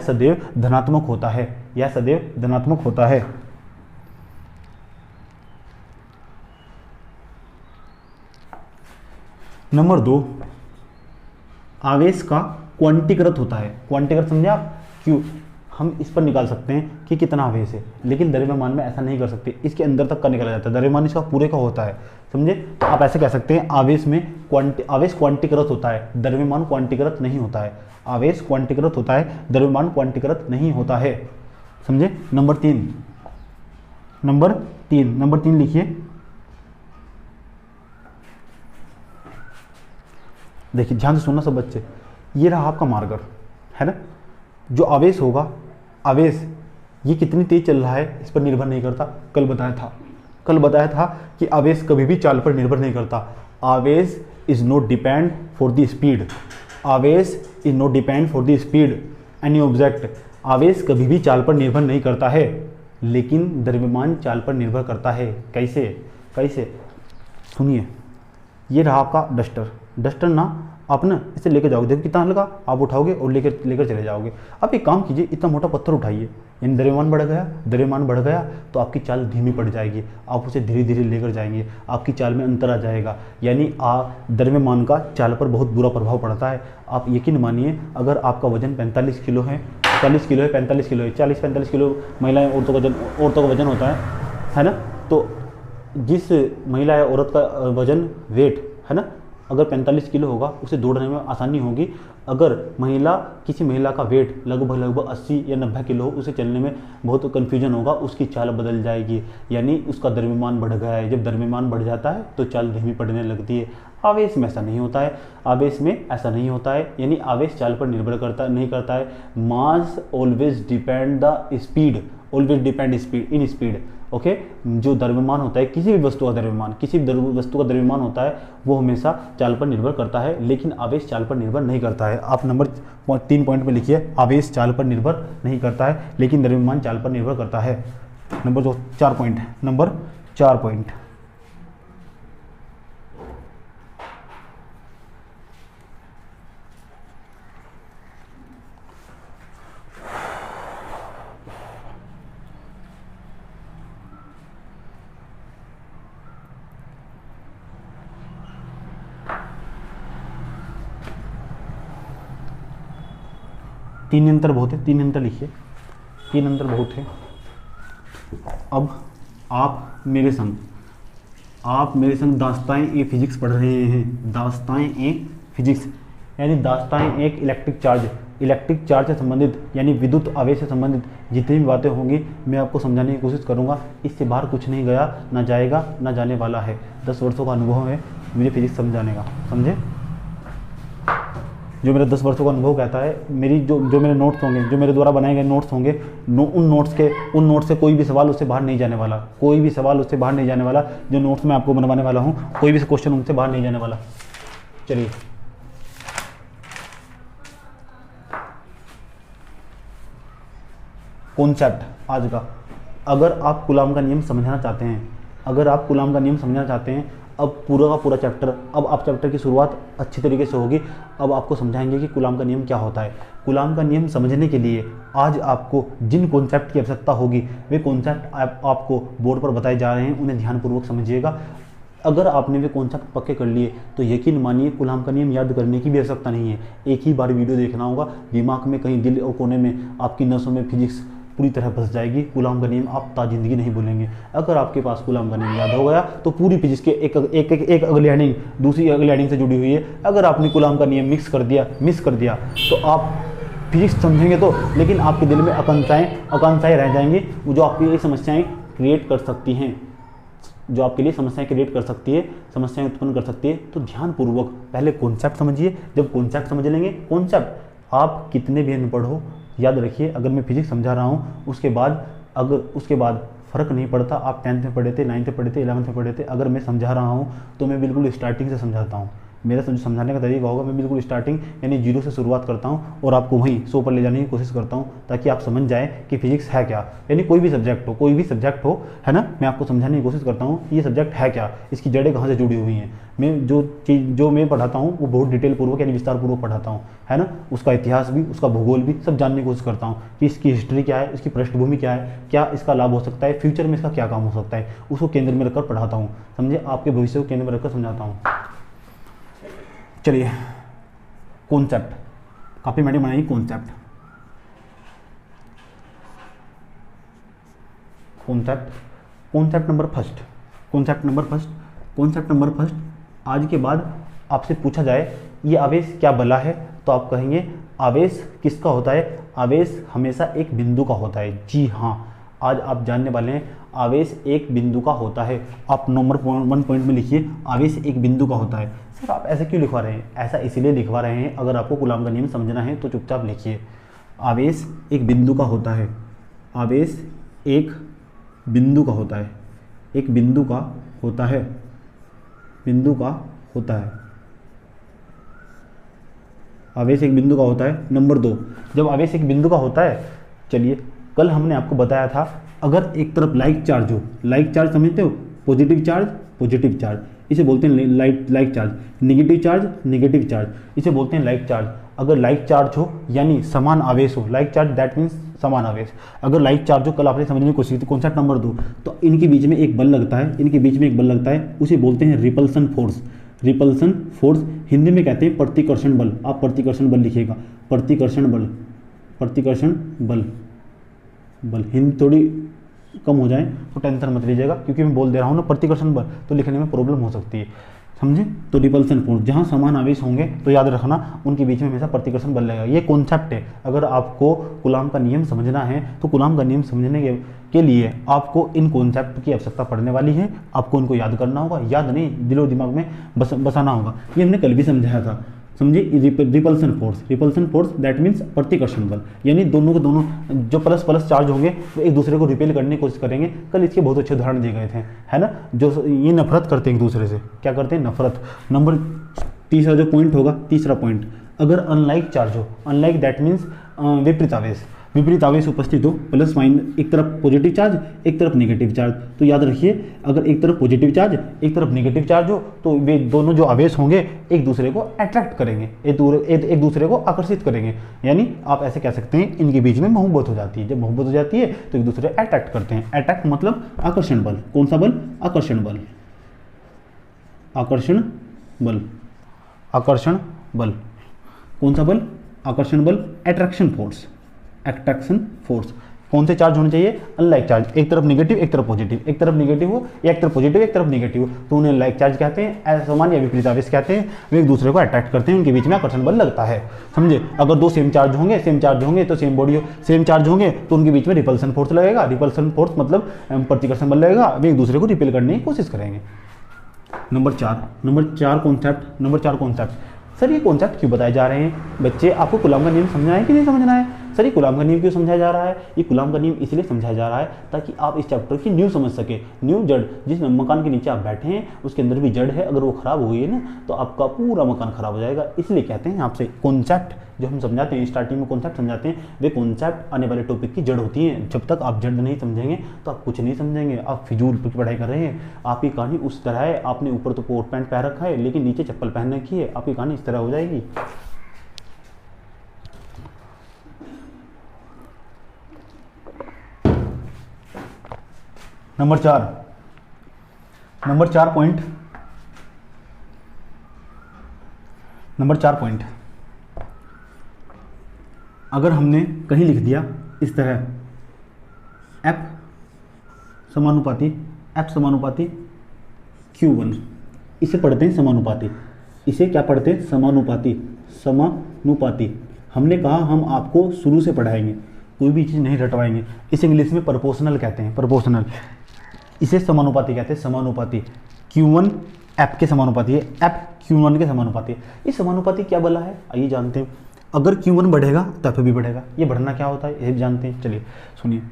सदैव धनात्मक होता है, यह सदैव धनात्मक होता है। नंबर 2, आवेश का क्वांटीकृत होता है। क्वांटीकृत समझे आप? क्यों? हम इस पर निकाल सकते हैं कि कितना आवेश है, लेकिन द्रव्यमान में ऐसा नहीं कर सकते, इसके अंदर तक का निकाला जाता है। द्रव्यमान इसका पूरे का होता है, समझे। आप ऐसे कह सकते हैं, आवेश क्वांटीकृत होता है, द्रव्यमान क्वांटीकृत नहीं होता है। आवेश क्वांटीकृत होता है, द्रव्यमान क्वांटीकृत नहीं होता है, समझे। नंबर 3 लिखिए, देखिए ध्यान से सुनना सब बच्चे, ये रहा आपका मार्कर, है ना। जो आवेश होगा, आवेश ये कितनी तेज चल रहा है इस पर निर्भर नहीं करता। कल बताया था कि आवेश कभी भी चाल पर निर्भर नहीं करता। आवेश is not depend for the speed, आवेश is not depend for the speed any object. आवेश कभी भी चाल पर निर्भर नहीं करता है, लेकिन द्रव्यमान चाल पर निर्भर करता है। कैसे कैसे सुनिए, ये रहा आपका डस्टर। डस्टर ना आप ना इसे लेकर जाओगे, देखो कितना हल्का, आप उठाओगे और लेकर चले जाओगे। आप एक काम कीजिए, इतना मोटा पत्थर उठाइए, यानी द्रव्यमान बढ़ गया तो आपकी चाल धीमी पड़ जाएगी, आप उसे धीरे धीरे लेकर जाएंगे, आपकी चाल में अंतर आ जाएगा। यानी द्रव्यमान का चाल पर बहुत बुरा प्रभाव पड़ता है। आप यकीन मानिए, अगर आपका वजन 45 किलो है, 40 किलो है, 45 किलो है, 40-45 किलो महिलाएं औरतों का वजन होता है ना। तो जिस महिला या औरत का वजन वेट है ना, अगर 45 किलो होगा उसे दौड़ने में आसानी होगी। अगर किसी महिला का वेट लगभग 80 या 90 किलो हो, उसे चलने में बहुत कन्फ्यूजन होगा, उसकी चाल बदल जाएगी, यानी उसका द्रव्यमान बढ़ गया है। जब द्रव्यमान बढ़ जाता है तो चाल धीमी पड़ने लगती है। आवेश में ऐसा नहीं होता है, आवेश में ऐसा नहीं होता है, यानी आवेश चाल पर निर्भर नहीं करता है। Mass always depend the speed, always depend speed in speed. Okay, जो द्रव्यमान होता है, किसी भी वस्तु का द्रव्यमान होता है, वो हमेशा चाल पर निर्भर करता है, लेकिन आवेश चाल पर निर्भर नहीं करता है। आप नंबर 3 पॉइंट में लिखिए, आवेश चाल पर निर्भर नहीं करता है, लेकिन द्रव्यमान चाल पर निर्भर करता है। नंबर जो 4 पॉइंट है, नंबर 4 पॉइंट, तीन अंतर बहुत है, 3 अंतर लिखिए, 3 अंतर बहुत है। अब आप मेरे संग दास्ताएं ए फिजिक्स पढ़ रहे हैं। दास्ताएं ए फिजिक्स यानी दास्ताएं एक इलेक्ट्रिक चार्ज से संबंधित, यानी विद्युत आवेश से संबंधित जितनी भी बातें होंगी मैं आपको समझाने की कोशिश करूंगा। इससे बाहर कुछ नहीं गया, ना जाएगा, ना जाने वाला है। 10 वर्षों का अनुभव है मुझे फिजिक्स समझाने का, समझे। जो मेरा 10 वर्षों का अनुभव कहता है, मेरी जो मेरे नोट्स होंगे, जो मेरे द्वारा बनाए गए नोट्स होंगे, उन नोट्स से कोई भी सवाल उससे बाहर नहीं जाने वाला, कोई भी सवाल उससे बाहर नहीं जाने वाला। जो नोट्स मैं आपको बनवाने वाला हूँ, कोई भी क्वेश्चन उनसे बाहर नहीं जाने वाला। चलिए, कॉन्सेप्ट आज का, अगर आप कूलाम का नियम समझना चाहते हैं, अब पूरा का पूरा चैप्टर, अब आप चैप्टर की शुरुआत अच्छी तरीके से होगी। अब आपको समझाएंगे कि कूलाम का नियम क्या होता है। कूलाम का नियम समझने के लिए आज आपको जिन कॉन्सेप्ट की आवश्यकता होगी, वे कॉन्सेप्ट आपको बोर्ड पर बताए जा रहे हैं, उन्हें ध्यानपूर्वक समझिएगा। अगर आपने वे कॉन्सेप्ट पक्के कर लिए तो यकीन मानिए कूलाम का नियम याद करने की भी आवश्यकता नहीं है। एक ही बार वीडियो देखना होगा, दिमाग में कहीं दिल और कोने में, आपकी नसों में फिजिक्स पूरी तरह बस जाएगी। कूलाम का नियम आप ताजिंदगी नहीं भूलेंगे। अगर आपके पास कूलाम का नियम याद हो गया तो पूरी फिजिक्स के एक अगली हेडिंग दूसरी अगली हेडिंग से जुड़ी हुई है। अगर आपने कूलाम का नियम मिस कर दिया तो आप फिजिक्स समझेंगे तो, लेकिन आपके दिल में आकांक्षाएं रह जाएंगी, जो आपकी ये समस्याएं क्रिएट कर सकती हैं, जो आपके लिए समस्याएं क्रिएट कर सकती है, समस्याएं उत्पन्न कर सकती है। तो ध्यानपूर्वक पहले कॉन्सेप्ट समझिए। जब कॉन्सेप्ट समझ लेंगे, कॉन्सेप्ट आप कितने भी अनपढ़ हो, याद रखिए, अगर मैं फिजिक्स समझा रहा हूँ उसके बाद फ़र्क नहीं पड़ता आप 10th में पढ़े थे, 9th में पढ़े थे, 11th में पढ़े थे। अगर मैं समझा रहा हूँ तो मैं बिल्कुल स्टार्टिंग से समझाता हूँ। मेरा समझाने का तरीका होगा, मैं बिल्कुल स्टार्टिंग यानी 0 से शुरुआत करता हूँ और आपको वहीं 100 पर ले जाने की कोशिश करता हूँ, ताकि आप समझ जाएं कि फिजिक्स है क्या। यानी कोई भी सब्जेक्ट हो, है ना, मैं आपको समझाने की कोशिश करता हूँ ये सब्जेक्ट है क्या, इसकी जड़ें कहाँ से जुड़ी हुई हैं। मैं जो मैं पढ़ाता हूँ वो बहुत डिटेल पूर्वक यानी विस्तार पूर्वक पढ़ाता हूँ, है ना। उसका इतिहास भी, उसका भूगोल भी सब जानने की कोशिश करता हूँ कि इसकी हिस्ट्री क्या है, इसकी पृष्ठभूमि क्या है, क्या इसका लाभ हो सकता है, फ्यूचर में इसका क्या काम हो सकता है, उसको केंद्र में रखकर पढ़ाता हूँ। समझे, आपके भविष्य को केंद्र में रखकर समझाता हूँ। चलिए, कॉन्सेप्ट, काफी मैंने बनाई कॉन्सेप्ट नंबर फर्स्ट। आज के बाद आपसे पूछा जाए ये आवेश क्या बला है, तो आप कहेंगे आवेश किसका होता है, आवेश हमेशा एक बिंदु का होता है। जी हाँ, आज आप जानने वाले हैं आवेश एक बिंदु का होता है। आप नंबर 1 पॉइंट में लिखिए आवेश एक बिंदु का होता है। सर आप ऐसे क्यों लिखवा रहे हैं? ऐसा इसलिए लिखवा रहे हैं, अगर आपको कूलॉम का नियम समझना है तो चुपचाप लिखिए। आवेश एक बिंदु का होता है। आवेश एक बिंदु का होता है। एक बिंदु का होता है। बिंदु का होता है। आवेश एक बिंदु का होता है। नंबर 2, जब आवेश एक बिंदु का होता है, चलिए कल हमने आपको बताया था, अगर एक तरफ लाइक चार्ज हो, लाइक चार्ज समझते हो, पॉजिटिव चार्ज, पॉजिटिव चार्ज, इसे बोलते हैं like charge. Negative charge, negative charge, इसे बोलते हैं लाइक चार्ज। अगर लाइक चार्ज हो यानी समान आवेश हो, लाइक चार्ज दैट मीन्स समान आवेश। अगर लाइक चार्ज हो, कल आपने समझने की कोशिश की, कॉन्सेप्ट नंबर 2, तो इनके बीच में एक बल लगता है, इनके बीच में एक बल लगता है, उसे बोलते हैं repulsion force. Repulsion force Hindi में कहते हैं प्रतिकर्षण बल। आप प्रतिकर्षण बल लिखिएगा, प्रतिकर्षण बल, प्रतिकर्षण बल। बल हिंदी थोड़ी कम हो जाए तो टेंशन मत लीजिएगा, क्योंकि मैं बोल दे रहा हूँ ना प्रतिकर्षण बल, तो लिखने में प्रॉब्लम हो सकती है, समझे। तो रिपल्सन फोर्स, जहाँ समान आवेश होंगे तो याद रखना उनके बीच में हमेशा प्रतिकर्षण बल लगेगा। ये कॉन्सेप्ट है। अगर आपको कूलॉम का नियम समझना है तो कूलॉम का नियम समझने के लिए आपको इन कॉन्सेप्ट की आवश्यकता पड़ने वाली है। आपको उनको याद करना होगा, याद नहीं दिलो दिमाग में बसाना होगा। ये हमने कल भी समझाया था, समझे। Repulsion force, repulsion force that means प्रतिकर्षण बल, यानी दोनों के दोनों जो प्लस प्लस चार्ज होंगे वो एक दूसरे को रिपेल करने की कोशिश करेंगे। कल इसके बहुत अच्छे उदाहरण दिए गए थे, है ना। जो ये नफरत करते हैं एक दूसरे से, क्या करते हैं? नफरत। नंबर तीसरा जो पॉइंट होगा, तीसरा पॉइंट, अगर अनलाइक चार्ज हो, अनलाइक दैट मीन्स विपरीत आवेश, विपरीत आवेश उपस्थित हो, प्लस माइनस, एक तरफ पॉजिटिव चार्ज, एक तरफ नेगेटिव चार्ज, तो याद रखिए अगर एक तरफ पॉजिटिव चार्ज, एक तरफ नेगेटिव चार्ज हो तो वे दोनों जो आवेश होंगे एक दूसरे को अट्रैक्ट करेंगे, एक दूसरे को आकर्षित करेंगे। यानी आप ऐसे कह सकते हैं इनके बीच में मोहब्बत हो जाती है। जब मोहब्बत हो जाती है तो एक दूसरे अट्रैक्ट करते हैं। अट्रैक्ट मतलब आकर्षण बल। कौन सा बल? आकर्षण बल। आकर्षण बल, आकर्षण बल। कौन सा बल? आकर्षण बल। Attraction force, attraction force. कौन से चार्ज होने चाहिए? अनलाइक चार्ज, एक तरफ नेगेटिव एक तरफ पॉजिटिव, एक तरफ नेगेटिव हो या एक तरफ पॉजिटिव एक तरफ नेगेटिव हो तो उन्हें लाइक चार्ज कहते हैं, असमान या विपरीत आवेश कहते हैं। वे एक दूसरे को अट्रैक्ट करते हैं, उनके बीच में आकर्षण बल लगता है, समझे। अगर दो सेम चार्ज होंगे तो सेम बॉडी हो, सेम चार्ज होंगे तो उनके बीच में रिपल्सन फोर्स लगेगा। रिपल्सन फोर्स मतलब प्रतिकर्षण बल लगेगा, वे एक दूसरे को रिपेल करने की कोशिश करेंगे। Number 4 concept, number 4 concept. Sir ये कॉन्सेप्ट क्यों बताए जा रहे हैं? बच्चे आपको कूलॉम का नियम समझना है कि नहीं समझना है? सर ये कूलॉम का नियम क्यों समझाया जा रहा है? ये कूलॉम का नियम इसलिए समझाया जा रहा है ताकि आप इस चैप्टर की न्यू समझ सके। न्यू जड़, जिस मकान के नीचे आप बैठे हैं उसके अंदर भी जड़ है, अगर वो खराब हो गई है ना तो आपका पूरा मकान खराब हो जाएगा। इसलिए कहते हैं आपसे कॉन्सेप्ट जो हम समझाते हैं, स्टार्टिंग में कॉन्सेप्ट समझाते हैं, वे कॉन्सेप्ट आने वाले टॉपिक की जड़ होती हैं। जब तक आप जड़ नहीं समझेंगे तो आप कुछ नहीं समझेंगे। आप फिजूल की पढ़ाई कर रहे हैं। आपकी कहानी उस तरह है, आपने ऊपर तो कोट पैंट पहन रखा है लेकिन नीचे चप्पल पहन रखी है, आपकी कहानी इस तरह हो जाएगी। नंबर 4 पॉइंट, नंबर 4 पॉइंट, अगर हमने कहीं लिख दिया इस तरह F समानुपाती Q1, इसे पढ़ते हैं समानुपाती। इसे क्या पढ़ते हैं? समानुपाती, समानुपाती। हमने कहा हम आपको शुरू से पढ़ाएंगे, कोई भी चीज़ नहीं रटवाएंगे। इसे इंग्लिश में प्रोपोर्शनल कहते हैं, प्रोपोर्शनल। इसे समानुपाती कहते हैं, समानुपाती। Q1 F के समानुपाती है, F Q1 के समानुपाती है। ये समानुपाती क्या बोला है आइए जानते हैं। अगर Q1 बढ़ेगा तो F भी बढ़ेगा। ये बढ़ना क्या होता है ये भी जानते हैं, चलिए सुनिए।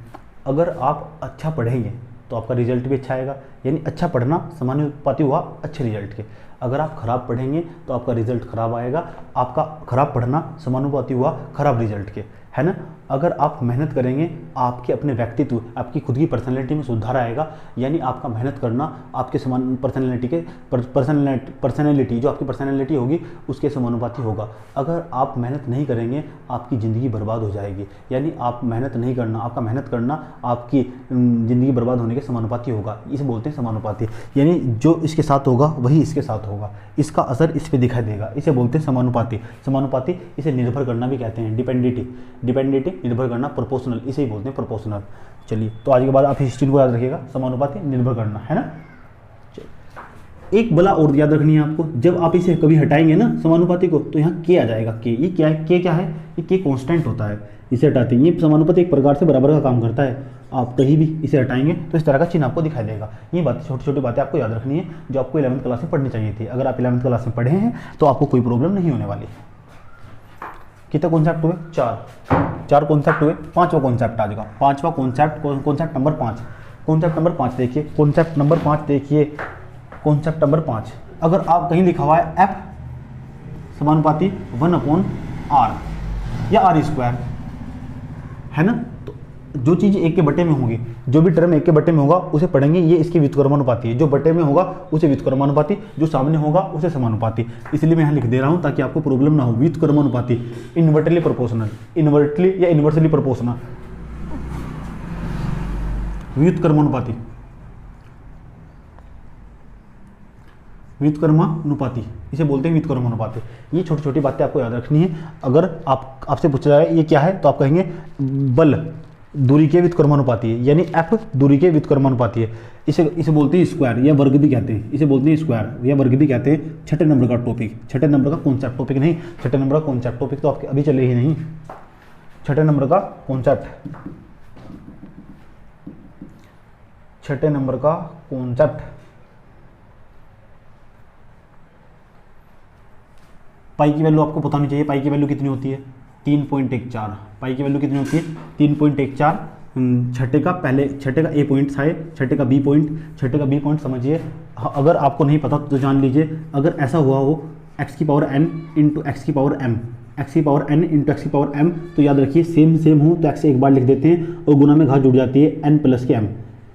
अगर आप अच्छा पढ़ेंगे तो आपका रिजल्ट भी अच्छा आएगा, यानी अच्छा पढ़ना समानुपाती हुआ अच्छे रिजल्ट के। अगर आप खराब पढ़ेंगे तो आपका रिजल्ट खराब आएगा, आपका खराब पढ़ना समानुपाती हुआ खराब रिजल्ट के, है ना। अगर आप मेहनत करेंगे आपके अपने व्यक्तित्व, आपकी खुद की पर्सनैलिटी में सुधार आएगा, यानी आपका मेहनत करना आपके समान पर्सनैलिटी के पर्सनैलिटी जो आपकी पर्सनैलिटी होगी उसके समानुपाती होगा। अगर आप मेहनत नहीं करेंगे आपकी ज़िंदगी बर्बाद हो जाएगी, यानी आप मेहनत नहीं करना, आपका मेहनत करना आपकी ज़िंदगी बर्बाद होने के समानुपाती होगा। इसे बोलते हैं समानुपाती, यानी जो इसके साथ होगा वही इसके साथ होगा, इसका असर इस पर दिखाई देगा। इसे बोलते हैं समानुपाती। समानुपाती इसे निर्भर करना भी कहते हैं, डिपेंडिटी निर्भर करना, प्रोपोर्शनल इसे ही बोलते हैं प्रोपोर्शनल। चलिए तो आज के बाद आप हिस्ट्री को याद रखिएगा, समानुपाती निर्भर करना, है ना। एक बला और याद रखनी है आपको, जब आप इसे कभी हटाएंगे ना समानुपाती को, तो यहाँ के आ जाएगा के। ये क्या है, के क्या है, ये के कांस्टेंट होता है, इसे हटाते हैं। ये समानुपाती एक प्रकार से बराबर का काम करता है। आप कहीं भी इसे हटाएंगे तो इस तरह का चिन्ह आपको दिखाई देगा। ये बातें छोटी छोटी बातें आपको याद रखनी है, जो आपको 11वीं क्लास में पढ़नी चाहिए थी। अगर आप 11वीं क्लास में पढ़े हैं तो आपको कोई प्रॉब्लम नहीं होने वाली। कितने कॉन्सेप्ट हुए, 4 कॉन्सेप्ट हुए। पांचवा कॉन्सेप्ट आज का, पांचवा concept, concept number 5। Concept number 5 देखिए, कॉन्सेप्ट नंबर 5 देखिए, कॉन्सेप्ट नंबर 5। अगर आप कहीं लिखा हुआ है एफ समानुपाती 1/r या r², है ना, तो जो चीज़ एक के बटे में होगी, जो भी टर्म एक के बटे में होगा उसे पढ़ेंगे, ये इसकी व्युत्क्रमानुपाती है। जो बटे में होगा उसे व्युत्क्रमानुपाती, जो सामने होगा उसे समानुपाती। इसलिए मैं यहाँ लिख दे रहा हूँ ताकि आपको प्रॉब्लम ना हो। व्युत्क्रमानुपाती, इन्वर्टली प्रोपोर्शनल, इन्वर्टली या इन्वर्सली प्रोपोर्शनल, व्युत्क्रमानुपाती, व्युत्क्रमानुपाती, इसे बोलते हैं व्युत्क्रमानुपाती। ये छोटी छोटी बातें आपको याद रखनी है। अगर आपसे पूछा जाए ये क्या है, तो आप कहेंगे बल दूरी के व्युत्क्रमानुपाती है, यानी एफ दूरी के व्युत्क्रमानुपाती है। इसे बोलते हैं स्क्वायर या वर्ग भी कहते हैं, इसे बोलते हैं स्क्वायर या वर्ग भी कहते हैं। छठे नंबर का टॉपिक, छठे नंबर का कॉन्सेप्ट, टॉपिक नहीं, छठे नंबर का कॉन्सेप्ट। टॉपिक तो आपके अभी चले ही नहीं, छठे नंबर का कॉन्सेप्ट, छठे नंबर का कॉन्सेप्ट। पाई की वैल्यू आपको पता नहीं चाहिए, पाई की वैल्यू कितनी होती है, 3.14। पाई की वैल्यू कितनी होती है, 3.14। छठे का पहले, छठे का ए पॉइंट था, छठे का बी पॉइंट, छठे का बी पॉइंट समझिए। अगर आपको नहीं पता तो जान लीजिए, अगर ऐसा हुआ हो x⁴n into x⁴m, x⁴n into x⁴m, तो याद रखिए सेम सेम हो तो x एक बार लिख देते हैं और गुना में घात जुड़ जाती है n प्लस के m।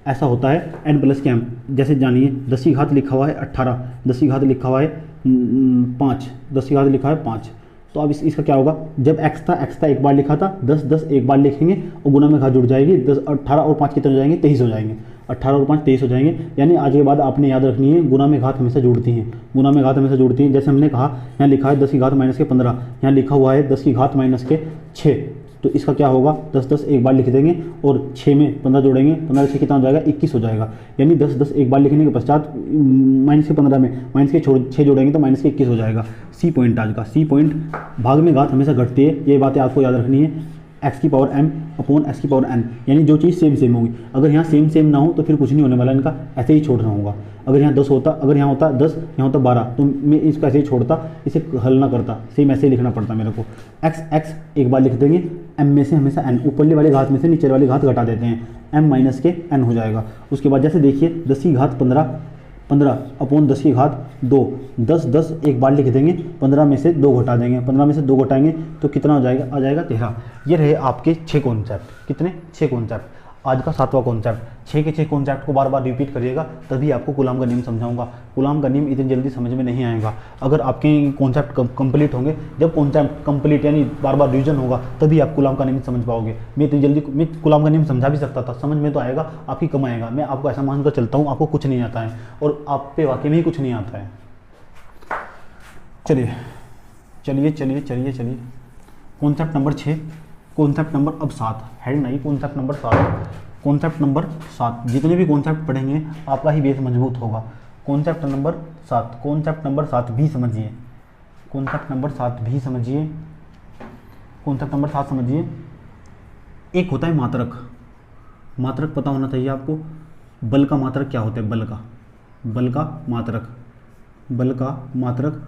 ऐसा होता है n प्लस के m। जैसे जानिए 10 की घात लिखा हुआ है 18, 10 की घात लिखा हुआ है 5, 10 की घात लिखा है 5। तो अब इसका क्या होगा, जब x था एक बार लिखा था, 10 एक बार लिखेंगे और गुना में घात जुड़ जाएगी। 10 18 और 5 कितने हो जाएंगे, 23 हो जाएंगे। 18 और 5 23 हो जाएंगे। यानी आज के बाद आपने याद रखनी है, गुना में घात हमेशा जुड़ती हैं, गुना में घात हमेशा जुड़ती हैं। जैसे हमने कहा यहाँ लिखा है 10 की घात माइनस के 15, यहाँ लिखा हुआ है 10 की घात माइनस के 6। तो इसका क्या होगा, 10 एक बार लिख देंगे और 6 में 15 जोड़ेंगे, 15 से कितना हो जाएगा, 21 हो जाएगा। यानी 10 एक बार लिखने के पश्चात माइनस के 15 में माइनस के 6 जोड़ेंगे तो माइनस के 21 हो जाएगा। सी पॉइंट आज का, सी पॉइंट। भाग में घात हमेशा घटती है, ये बातें आपको याद रखनी है। x⁴m अपॉन x⁴n, यानी जो चीज़ सेम सेम होगी। अगर यहाँ सेम सेम ना हो तो फिर कुछ नहीं होने वाला इनका, ऐसे ही छोड़ना होगा। अगर यहाँ 10 होता, अगर यहाँ होता 10, यहाँ होता 12, तो मैं इसको ऐसे ही छोड़ता, इसे हल ना करता, सेम ऐसे ही लिखना पड़ता मेरे को। x एक बार लिख देंगे, m में से हमेशा n, ऊपरली वाली घात में से नीचे वाली घात घटा देते हैं, m माइनस के n हो जाएगा। उसके बाद जैसे देखिए 10 की घात 15 अपॉन 10 की घात 2, 10 एक बार लिख देंगे, 15 में से 2 घटा देंगे, 15 में से 2 घटाएंगे तो कितना हो जाएगा, आ जाएगा 13। ये रहे आपके 6 कॉन्सेप्ट। कितने, 6 कॉन्सेप्ट। आज का 7वां कॉन्सेप्ट। 6 के 6 कॉन्सेप्ट को बार बार रिपीट करिएगा, तभी आपको कूलाम का नियम समझाऊंगा। कूलाम का नियम इतनी जल्दी समझ में नहीं आएगा। अगर आपके कॉन्सेप्ट कंप्लीट होंगे, जब कॉन्सेप्ट कंप्लीट यानी बार बार रिवीजन होगा, तभी आप कूलाम का नियम समझ पाओगे। मैं इतनी जल्दी मैं कूलाम का नियम समझा भी सकता था, समझ में तो आएगा, आपकी कम आएगा। मैं आपको ऐसा मानकर चलता हूँ आपको कुछ नहीं आता है, और आप पे वाकई में ही कुछ नहीं आता है। चलिए चलिए चलिए चलिए चलिए, कॉन्सेप्ट नंबर 6, कॉन्सेप्ट नंबर अब 7 है नहीं, कॉन्सेप्ट नंबर 7, कॉन्सेप्ट नंबर 7। जितने भी कॉन्सेप्ट पढ़ेंगे आपका ही बेस मजबूत होगा। कॉन्सेप्ट नंबर 7, कॉन्सेप्ट नंबर 7 भी समझिए, कॉन्सेप्ट नंबर 7 भी समझिए, कॉन्सेप्ट नंबर 7 समझिए। एक होता है मात्रक, मात्रक पता होना चाहिए आपको। बल का मात्रक क्या होता है, बल का मात्रक, बल का मात्रक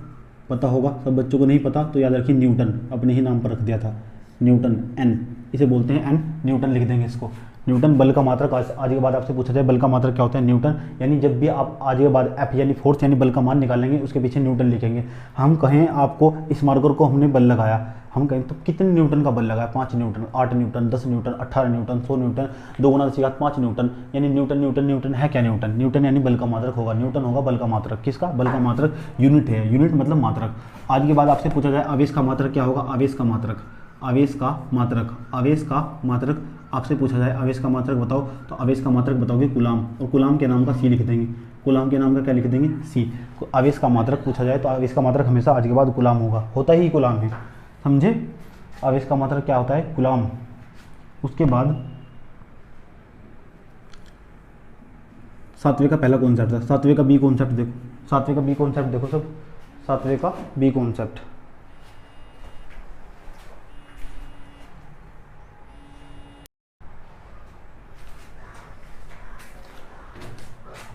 पता होगा सब बच्चों को। नहीं पता तो याद रखिए न्यूटन, अपने ही नाम पर रख दिया था, न्यूटन, एन, इसे बोलते हैं एन, न्यूटन लिख देंगे इसको। न्यूटन बल का मात्रक। आज के बाद आपसे पूछा जाए बल का मात्रक क्या होता है, न्यूटन। यानी जब भी आप आज के बाद एफ यानी फोर्स यानी बल का मान निकालेंगे, उसके पीछे न्यूटन लिखेंगे। हम कहें आपको इस मार्कर को हमने बल लगाया, हम कहें तो कितने न्यूटन का बल लगाया, 5 Newton, 8 Newton, 10 Newton, 18 Newton, 100 Newton, 2 गुना 10 की घात 5 न्यूटन। यानी न्यूटन न्यूटन न्यूटन है क्या, न्यूटन, न्यूटन यानी बल का मात्रक होगा, न्यूटन होगा बल का मात्रक। किसका, बल का मात्रक, यूनिट है, यूनिट मतलब मात्रक। आज के बाद आपसे पूछा जाए आवेश का मात्रक क्या होगा, आवेश का मात्रक, आवेश का मात्रक, आवेश का मात्रक आपसे पूछा जाए आवेश का मात्रक बताओ, तो आवेश का मात्रक बताओगे कूलाम, और कूलाम के नाम का सी लिख देंगे, कूलाम के नाम का क्या लिख देंगे, सी। आवेश का मात्रक पूछा जाए तो आवेश का मात्रक हमेशा आज के बाद कूलाम होगा, होता ही कूलाम है, समझे। आवेश का मात्रक क्या होता है, कूलाम। उसके बाद 7वें का पहला कॉन्सेप्ट था, 7वें का बी कॉन्सेप्ट देखो, सातवें का बी कॉन्सेप्ट देखो सब, सातवें का बी कॉन्सेप्ट।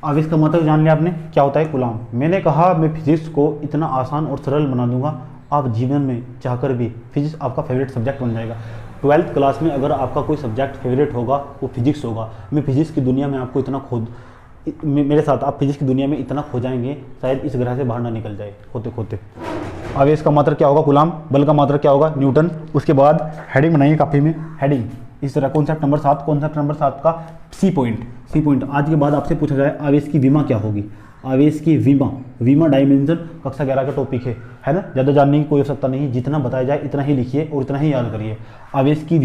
आवेश का मतलब जान लिया आपने, क्या होता है कूलाम। मैंने कहा मैं फिजिक्स को इतना आसान और सरल बना दूंगा, आप जीवन में चाहकर भी फिजिक्स आपका फेवरेट सब्जेक्ट बन जाएगा। 12th क्लास में अगर आपका कोई सब्जेक्ट फेवरेट होगा वो फिजिक्स होगा। मैं फिजिक्स की दुनिया में आपको इतना मेरे साथ आप फिजिक्स की दुनिया में इतना खो जाएंगे, शायद इस ग्रह से बाहर ना निकल जाए खोते खोते। आवेश का मात्रक क्या होगा कूलाम, बल का मात्रक क्या होगा न्यूटन। उसके बाद हेडिंग बनाइए कापी में, हेडिंग इस तरह। कॉन्सेप्ट नंबर 7, कॉन्सेप्ट नंबर 7 का सी पॉइंट। आज के बाद आपसे पूछा जाए आवेश की विमा क्या होगी। आवेश की विमा डायमेंशन कक्षा 11 का टॉपिक है ना, ज़्यादा जानने की कोई आवश्यकता नहीं, जितना बताया जाए इतना ही लिखिए और इतना ही याद करिए। आवेश की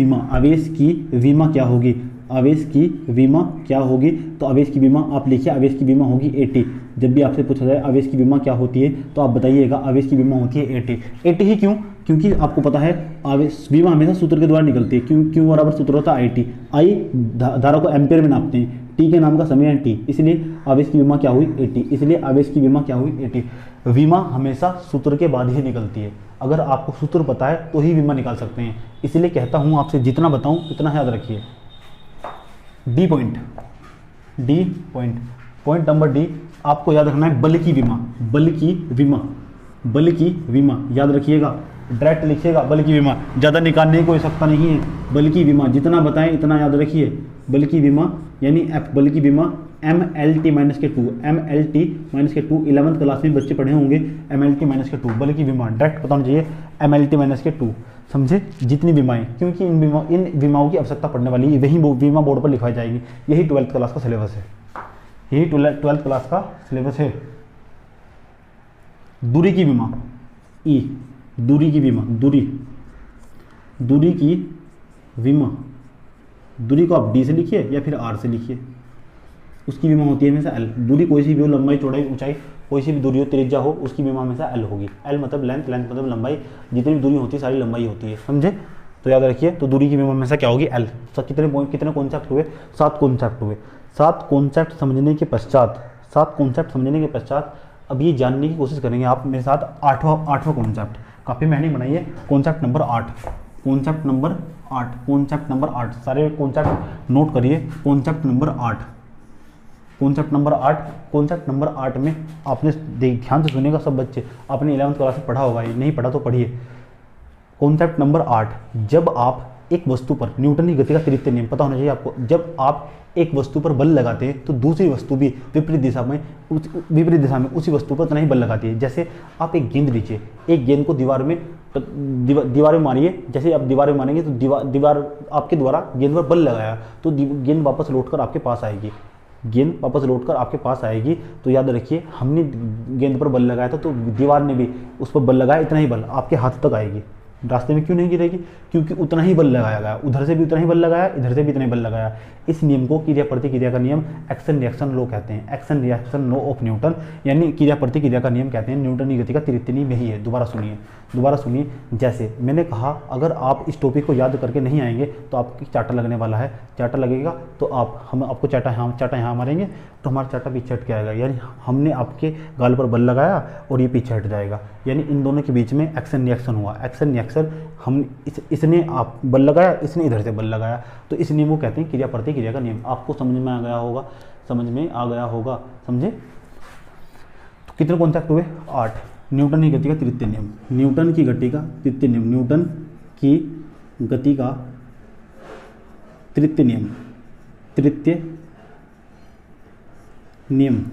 विमा क्या होगी, आवेश की विमा क्या होगी, तो आवेश की विमा आप लिखिए, आवेश की विमा होगी 80। जब भी आपसे पूछा जाए आवेश की विमा क्या होती है तो आप बताइएगा आवेश की विमा होती है 80 ही क्यों, क्योंकि आपको पता है आवेश विमा हमेशा सूत्र के द्वारा निकलती है। क्यों बराबर सूत्र होता है IT, आई धारा को एम्पेयर में नापते हैं, टी के नाम का समय है टी, इसलिए आवेश की विमा क्या हुई 80, इसलिए आवेश की विमा क्या हुई 80। विमा हमेशा सूत्र के बाद ही निकलती है, अगर आपको सूत्र पता है तो ही विमा निकाल सकते हैं, इसलिए कहता हूँ आपसे जितना बताऊँ उतना याद रखिए। डी पॉइंट नंबर डी आपको याद रखना है, बल की विमा याद रखिएगा, डायरेक्ट लिखिएगा बल की विमा, ज़्यादा निकालने की कोई आवश्यकता नहीं है। बल की विमा जितना बताएं इतना याद रखिए। बल की विमा यानी एफ, बल की विमा MLT - के 2, MLT - के 2 11th क्लास में बच्चे पढ़े होंगे, MLT - के 2 बल की विमा डायरेक्ट पता होना चाहिए, MLT - के 2 समझे। जितनी विमाएं, क्योंकि इन विमाओं की आवश्यकता पड़ने वाली है, वही विमा बोर्ड पर लिखवाई जाएगी, यही 12th क्लास का सिलेबस है, यही 12th क्लास का सिलेबस है। दूरी की विमा ई, दूरी की विमा, दूरी को आप D से लिखिए या फिर R से लिखिए, उसकी विमा होती है हमेशा L। दूरी कोई सी भी हो, लंबाई चौड़ाई ऊंचाई कोई सी भी दूरी हो, त्रिज्या हो, उसकी विमा हमेशा L होगी। L मतलब लेंथ, लेंथ मतलब लंबाई, जितनी भी दूरी होती है सारी लंबाई होती है, समझे। तो याद रखिए, तो दूरी की विमा हमेशा क्या होगी L। तो कितने कॉन्सेप्ट हुए, 7 कॉन्सेप्ट हुए। 7 कॉन्सेप्ट समझने के पश्चात अब ये जानने की कोशिश करेंगे आप मेरे साथ आठवां कॉन्सेप्ट। काफ़ी में हेडिंग बनाइए, कॉन्सेप्ट नंबर 8, सारे कॉन्सेप्ट नोट करिए। कॉन्सेप्ट नंबर 8 में आपने ध्यान से सुनेगा सब बच्चे, आपने 11th क्लास में पढ़ा होगा, ये नहीं पढ़ा तो पढ़िए। कॉन्सेप्ट नंबर 8, जब आप एक वस्तु पर, न्यूटन की गति का तृतीय नियम पता होना चाहिए आपको, जब आप एक वस्तु पर बल लगाते हैं तो दूसरी वस्तु भी विपरीत दिशा में उसी वस्तु पर उतना ही बल लगाती है। जैसे आप एक गेंद लीजिए, एक गेंद को दीवार में मारिए, जैसे आप दीवार में मारेंगे तो दीवार आपके द्वारा गेंद पर बल लगाया तो गेंद वापस लौटकर आपके पास आएगी। तो याद रखिए, हमने गेंद पर बल लगाया था तो दीवार ने भी उस पर बल लगाया, इतना ही बल आपके हाथ तक आएगी। रास्ते में क्यों नहीं गिरेगी, क्योंकि उतना ही बल लगाया गया, उधर से भी उतना ही बल लगाया, इधर से भी इतना ही बल लगाया। इस नियम को क्रिया प्रतिक्रिया का नियम, एक्शन रिएक्शन लॉ कहते हैं, action reaction law of Newton, यानी क्रिया प्रतिक्रिया का नियम कहते हैं। न्यूटन की गति का तृतीय नियम यही है। दोबारा सुनिए, जैसे मैंने कहा अगर आप इस टॉपिक को याद करके नहीं आएंगे तो आपकी चाटा लगने वाला है, चाटा लगेगा तो हम आपको चाटा यहाँ मारेंगे तो हमारा चाटा पीछे हट के आएगा, यानी हमने आपके गाल पर बल लगाया और ये पीछे हट जाएगा, यानी इन दोनों के बीच में एक्शन रिएक्शन हुआ। एक्शन रिएक्शन हम इसने आप बल लगाया, इसने इधर से बल लगाया, तो इस नियम को कहते हैं क्रिया प्रतिक्रिया का नियम। आपको समझ में आ गया होगा, समझे। तो कितने कॉन्सेप्ट हुए, 8। न्यूटन की गति का तृतीय नियम, न्यूटन की गति का तृतीय नियम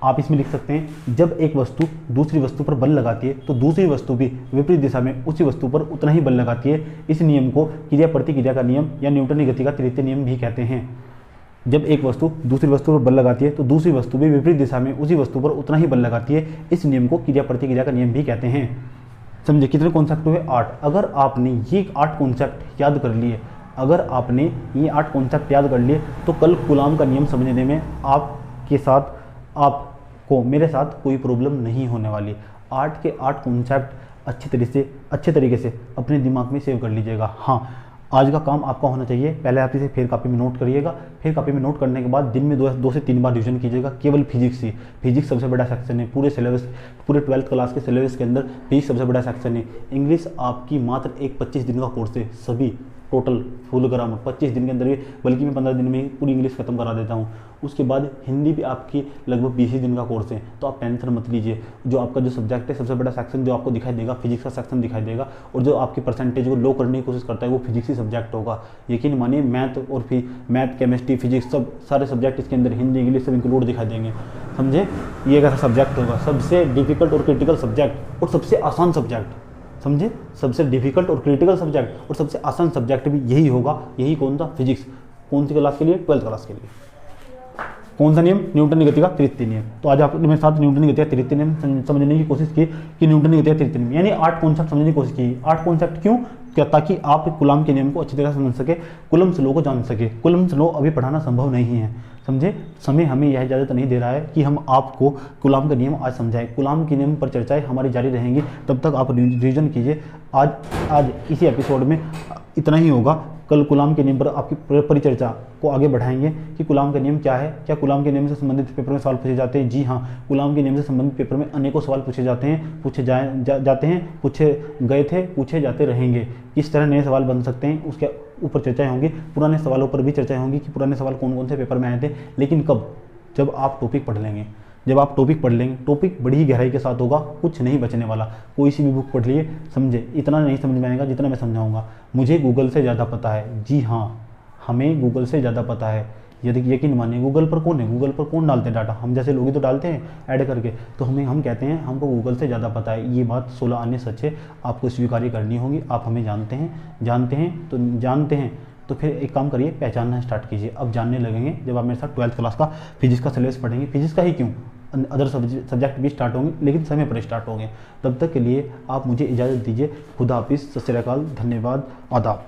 आप इसमें लिख सकते हैं, जब एक वस्तु दूसरी वस्तु पर बल लगाती है तो दूसरी वस्तु भी विपरीत दिशा में उसी वस्तु पर उतना ही बल लगाती है। इस नियम को क्रिया प्रतिक्रिया का नियम या न्यूटन की गति का तृतीय नियम भी कहते हैं। जब एक वस्तु दूसरी वस्तु पर बल लगाती है तो दूसरी वस्तु भी विपरीत दिशा में उसी वस्तु पर उतना ही बल लगाती है, इस नियम को क्रिया प्रतिक्रिया का नियम भी कहते हैं। समझे, कितने कॉन्सेप्ट हुए, 8। अगर आपने ये 8 कॉन्सेप्ट याद कर लिए, तो कल कूलाम का नियम समझने में आपको मेरे साथ कोई प्रॉब्लम नहीं होने वाली। 8 के 8 कॉन्सेप्ट अच्छे तरीके से अपने दिमाग में सेव कर लीजिएगा। हाँ, आज का काम आपका होना चाहिए, पहले आप इसे फिर कॉपी में नोट करिएगा, फिर कॉपी में नोट करने के बाद दिन में 2 से 3 बार रिविजन कीजिएगा, केवल फिजिक्स ही। फिजिक्स सबसे बड़ा सेक्शन है पूरे सिलेबस, पूरे 12th क्लास के सिलेबस के अंदर फिजिक्स सबसे बड़ा सेक्शन है। इंग्लिश आपकी मात्र एक 25 दिन का कोर्स है, सभी टोटल फुल ग्रामर 25 दिन के अंदर ही, बल्कि मैं 15 दिन में ही पूरी इंग्लिश खत्म करा देता हूँ। उसके बाद हिंदी भी आपकी लगभग 20 दिन का कोर्स है, तो आप टेंशन मत लीजिए। जो आपका जो सब्जेक्ट है सबसे बड़ा सेक्शन जो आपको दिखाई देगा फिजिक्स का सेक्शन दिखाई देगा, और जो आपकी परसेंटेज को लो करने की कोशिश करता है वो फिजिक्स ही सब्जेक्ट होगा। यकीन मानिए मैथ और फिर मैथ केमिस्ट्री फिजिक्स सब सारे सब्जेक्ट इसके अंदर हिंदी इंग्लिश सब इंक्लूड दिखाई देंगे, समझे। ये कैसा सब्जेक्ट होगा, सबसे डिफिकल्ट और क्रिटिकल सब्जेक्ट और सबसे आसान सब्जेक्ट, समझे। सबसे डिफिकल्ट और क्रिटिकल सब्जेक्ट और सबसे आसान सब्जेक्ट भी यही होगा। यही कौन सा, फिजिक्स। कौन सी क्लास के लिए, 12th क्लास के लिए। कौन सा नियम, न्यूटन की गति का तृतीय नियम। तो आज आपने मेरे साथ न्यूटन की गति का तृतीय नियम समझने की कोशिश की कि न्यूटन की गति का तृतीय नियम यानी 8 कॉन्सेप्ट समझने की कोशिश की। 8 कॉन्सेप्ट क्यों, क्या, ताकि आप कूलॉम के नियम को अच्छी तरह से समझ सके, कूलम्ब्स लॉ को जान सके। कूलम्ब्स लॉ अभी पढ़ाना संभव नहीं है, समझे। समय हमें यह इजाज़त नहीं दे रहा है कि हम आपको कूलॉम का नियम आज समझाएं। कूलॉम के नियम पर चर्चाएं हमारी जारी रहेंगी, तब तक आप रिवीजन कीजिए। आज इसी एपिसोड में इतना ही होगा। कल कूलॉम के नियम पर आपकी परिचर्चा को आगे बढ़ाएंगे कि कूलॉम का नियम क्या है, क्या कूलॉम के नियम से संबंधित पेपर में सवाल पूछे जाते हैं। जी हाँ, कूलॉम के नियम से संबंधित पेपर में अनेकों सवाल पूछे जाते हैं, जाते हैं, पूछे गए थे, पूछे जाते रहेंगे। किस तरह नए सवाल बन सकते हैं उसके ऊपर चर्चाएं होंगी। पुराने सवालों पर भी चर्चाएं होंगी कि पुराने सवाल कौन कौन से पेपर में आए थे, लेकिन कब, जब आप टॉपिक पढ़ लेंगे। जब आप टॉपिक पढ़ लेंगे, टॉपिक बड़ी ही गहराई के साथ होगा, कुछ नहीं बचने वाला। कोई सी भी बुक पढ़ लिए, समझे, इतना नहीं समझ में आएगा जितना मैं समझाऊंगा। मुझे गूगल से ज़्यादा पता है, जी हाँ, हमें गूगल से ज़्यादा पता है। यदि यकीन मानिए, गूगल पर कौन है, गूगल पर कौन डालते हैं डाटा, हम जैसे लोग ही तो डालते हैं ऐड करके। तो हम कहते हैं हमको गूगल से ज़्यादा पता है। ये बात 16 आने सच है, आपको स्वीकार करनी होगी। आप हमें जानते हैं तो फिर एक काम करिए, पहचानना स्टार्ट कीजिए। अब जानने लगेंगे जब आप मेरे साथ 12th क्लास का फिजिक्स का सिलेबस पढ़ेंगे। फिजिक्स का ही क्यों, अदर सब्जेक्ट भी स्टार्ट होंगे, लेकिन समय पर स्टार्ट होंगे। तब तक के लिए आप मुझे इजाज़त दीजिए। खुदा हाफिज़, सत श्री अकाल, धन्यवाद, आदाब।